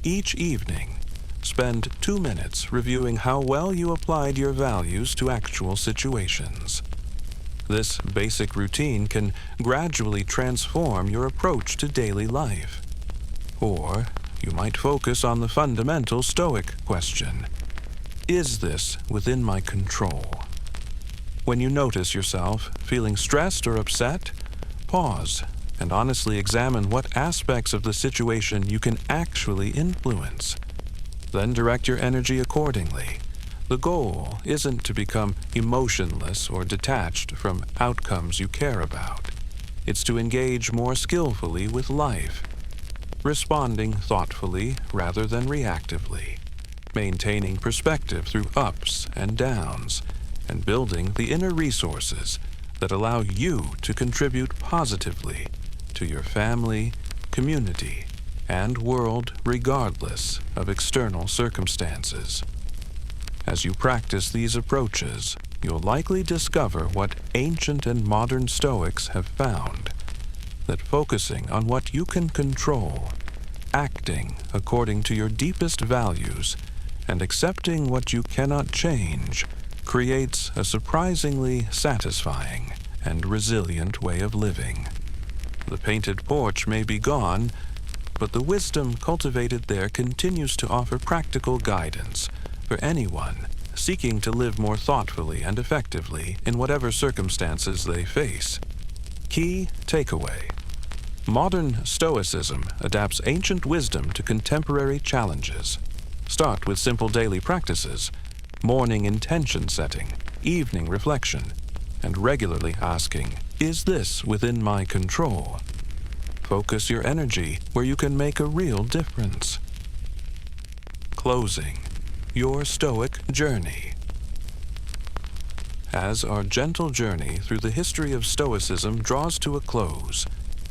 Each evening, spend 2 minutes reviewing how well you applied your values to actual situations. This basic routine can gradually transform your approach to daily life. Or you might focus on the fundamental Stoic question: is this within my control? When you notice yourself feeling stressed or upset, pause and honestly examine what aspects of the situation you can actually influence. Then direct your energy accordingly. The goal isn't to become emotionless or detached from outcomes you care about. It's to engage more skillfully with life, responding thoughtfully rather than reactively, maintaining perspective through ups and downs, and building the inner resources that allow you to contribute positively to your family, community, and world regardless of external circumstances. As you practice these approaches, you'll likely discover what ancient and modern Stoics have found: that focusing on what you can control, acting according to your deepest values, and accepting what you cannot change creates a surprisingly satisfying and resilient way of living. The painted porch may be gone, but the wisdom cultivated there continues to offer practical guidance for anyone seeking to live more thoughtfully and effectively in whatever circumstances they face. Key takeaway: modern Stoicism adapts ancient wisdom to contemporary challenges. Start with simple daily practices: morning intention setting, evening reflection, and regularly asking, is this within my control? Focus your energy where you can make a real difference. Closing: your Stoic journey. As our gentle journey through the history of Stoicism draws to a close,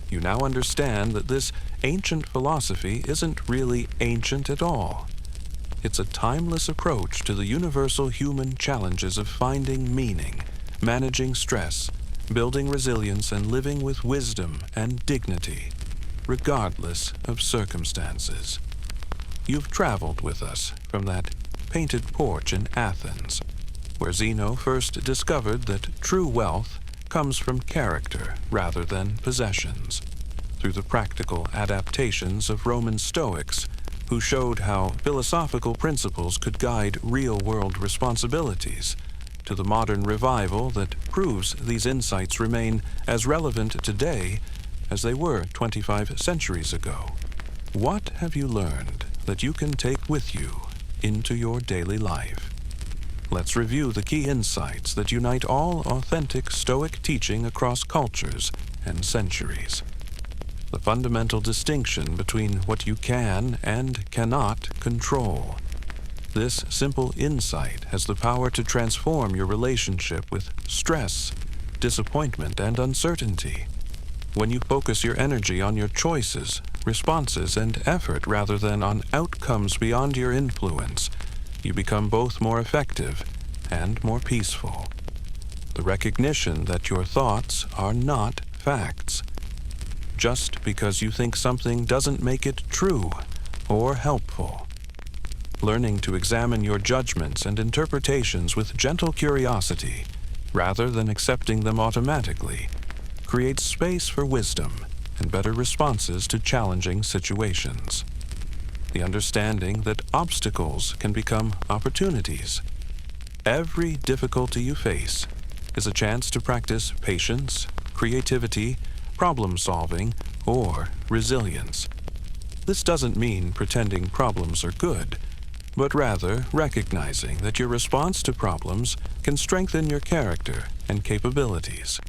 you now understand that this ancient philosophy isn't really ancient at all. It's a timeless approach to the universal human challenges of finding meaning, managing stress, building resilience, and living with wisdom and dignity, regardless of circumstances. You've traveled with us from that painted porch in Athens, where Zeno first discovered that true wealth comes from character rather than possessions, through the practical adaptations of Roman Stoics, who showed how philosophical principles could guide real-world responsibilities, to the modern revival that proves these insights remain as relevant today as they were 25 centuries ago. What have you learned that you can take with you into your daily life? Let's review the key insights that unite all authentic Stoic teaching across cultures and centuries. The fundamental distinction between what you can and cannot control. This simple insight has the power to transform your relationship with stress, disappointment, and uncertainty. When you focus your energy on your choices, responses, and effort rather than on outcomes beyond your influence, you become both more effective and more peaceful. The recognition that your thoughts are not facts. Just because you think something doesn't make it true or helpful. Learning to examine your judgments and interpretations with gentle curiosity, rather than accepting them automatically, creates space for wisdom and better responses to challenging situations. The understanding that obstacles can become opportunities. Every difficulty you face is a chance to practice patience, creativity, problem-solving, or resilience. This doesn't mean pretending problems are good, but rather recognizing that your response to problems can strengthen your character and capabilities.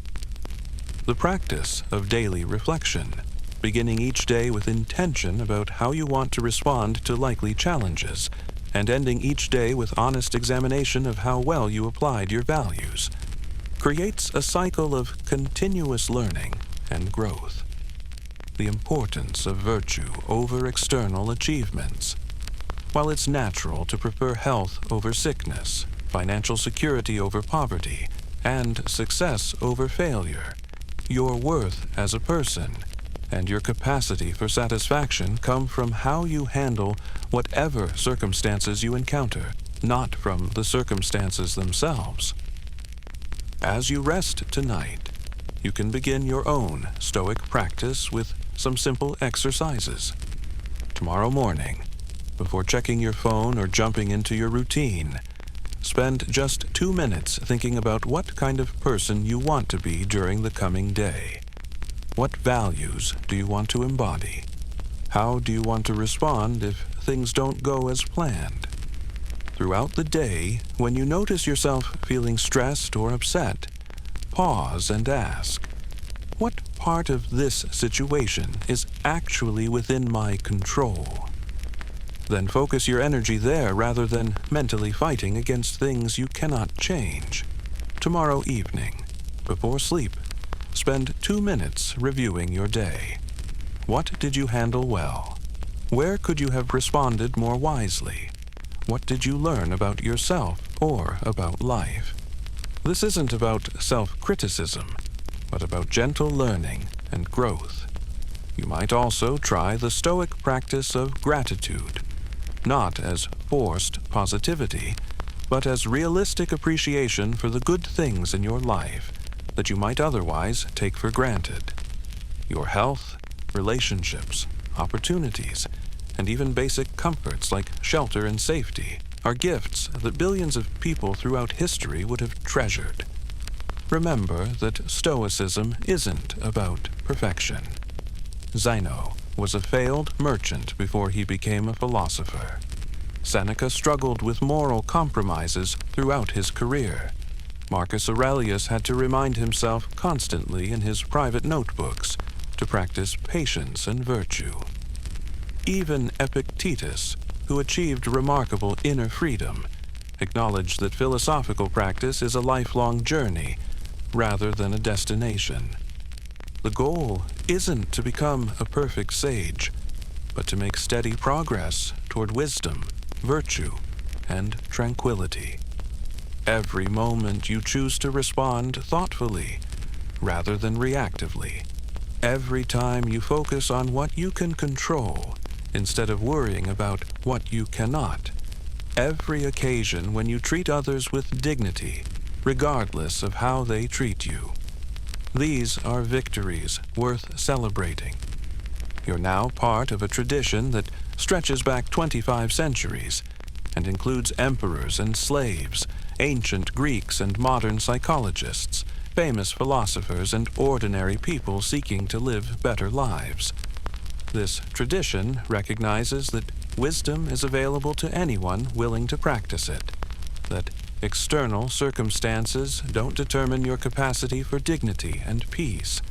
The practice of daily reflection, beginning each day with intention about how you want to respond to likely challenges, and ending each day with honest examination of how well you applied your values, creates a cycle of continuous learning and growth. The importance of virtue over external achievements. While it's natural to prefer health over sickness, financial security over poverty, and success over failure, your worth as a person and your capacity for satisfaction come from how you handle whatever circumstances you encounter, not from the circumstances themselves. As you rest tonight, you can begin your own Stoic practice with some simple exercises. Tomorrow morning, before checking your phone or jumping into your routine, spend just 2 minutes thinking about what kind of person you want to be during the coming day. What values do you want to embody? How do you want to respond if things don't go as planned? Throughout the day, when you notice yourself feeling stressed or upset, pause and ask, what part of this situation is actually within my control? Then focus your energy there rather than mentally fighting against things you cannot change. Tomorrow evening, before sleep, spend 2 minutes reviewing your day. What did you handle well? Where could you have responded more wisely? What did you learn about yourself or about life? This isn't about self-criticism, but about gentle learning and growth. You might also try the Stoic practice of gratitude, not as forced positivity, but as realistic appreciation for the good things in your life that you might otherwise take for granted. Your health, relationships, opportunities, and even basic comforts like shelter and safety are gifts that billions of people throughout history would have treasured. Remember that Stoicism isn't about perfection. Zeno was a failed merchant before he became a philosopher. Seneca struggled with moral compromises throughout his career. Marcus Aurelius had to remind himself constantly in his private notebooks to practice patience and virtue. Even Epictetus, who achieved remarkable inner freedom, acknowledged that philosophical practice is a lifelong journey rather than a destination. The goal isn't to become a perfect sage, but to make steady progress toward wisdom, virtue, and tranquility. Every moment you choose to respond thoughtfully rather than reactively. Every time you focus on what you can control instead of worrying about what you cannot. Every occasion when you treat others with dignity, regardless of how they treat you. These are victories worth celebrating. You're now part of a tradition that stretches back 25 centuries and includes emperors and slaves, ancient Greeks and modern psychologists, famous philosophers and ordinary people seeking to live better lives. This tradition recognizes that wisdom is available to anyone willing to practice it, that external circumstances don't determine your capacity for dignity and peace,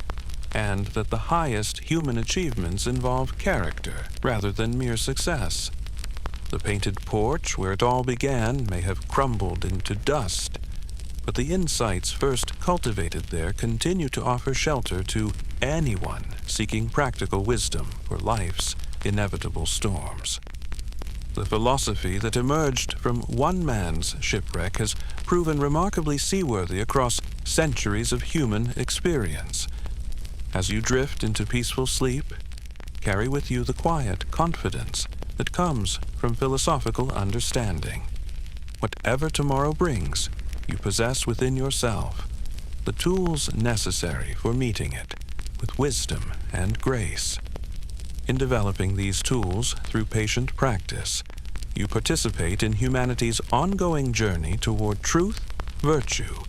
and that the highest human achievements involve character rather than mere success. The painted porch where it all began may have crumbled into dust, but the insights first cultivated there continue to offer shelter to anyone seeking practical wisdom for life's inevitable storms. The philosophy that emerged from one man's shipwreck has proven remarkably seaworthy across centuries of human experience. As you drift into peaceful sleep, carry with you the quiet confidence that comes from philosophical understanding. Whatever tomorrow brings, you possess within yourself the tools necessary for meeting it with wisdom and grace. In developing these tools through patient practice, you participate in humanity's ongoing journey toward truth, virtue,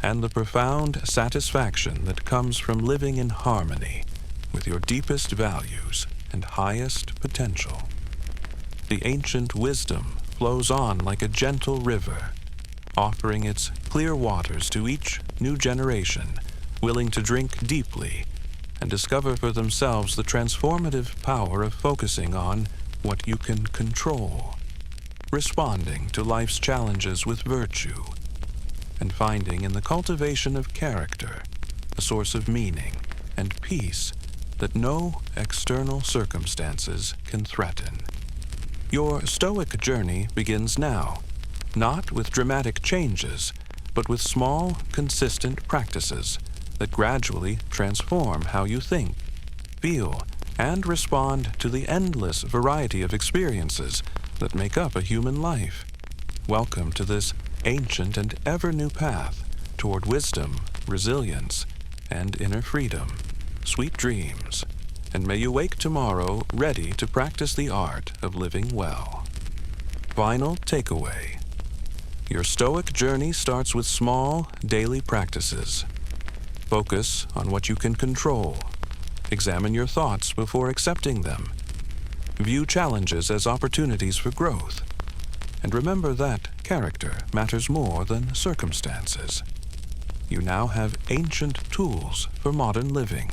and the profound satisfaction that comes from living in harmony with your deepest values and highest potential. The ancient wisdom flows on like a gentle river, offering its clear waters to each new generation, willing to drink deeply and discover for themselves the transformative power of focusing on what you can control, responding to life's challenges with virtue, and finding in the cultivation of character a source of meaning and peace that no external circumstances can threaten. Your Stoic journey begins now, not with dramatic changes, but with small, consistent practices that gradually transform how you think, feel, and respond to the endless variety of experiences that make up a human life. Welcome to this ancient and ever-new path toward wisdom, resilience, and inner freedom. Sweet dreams, and may you wake tomorrow ready to practice the art of living well. Final takeaway. Your Stoic journey starts with small, daily practices. Focus on what you can control. Examine your thoughts before accepting them. View challenges as opportunities for growth. And remember that character matters more than circumstances. You now have ancient tools for modern living.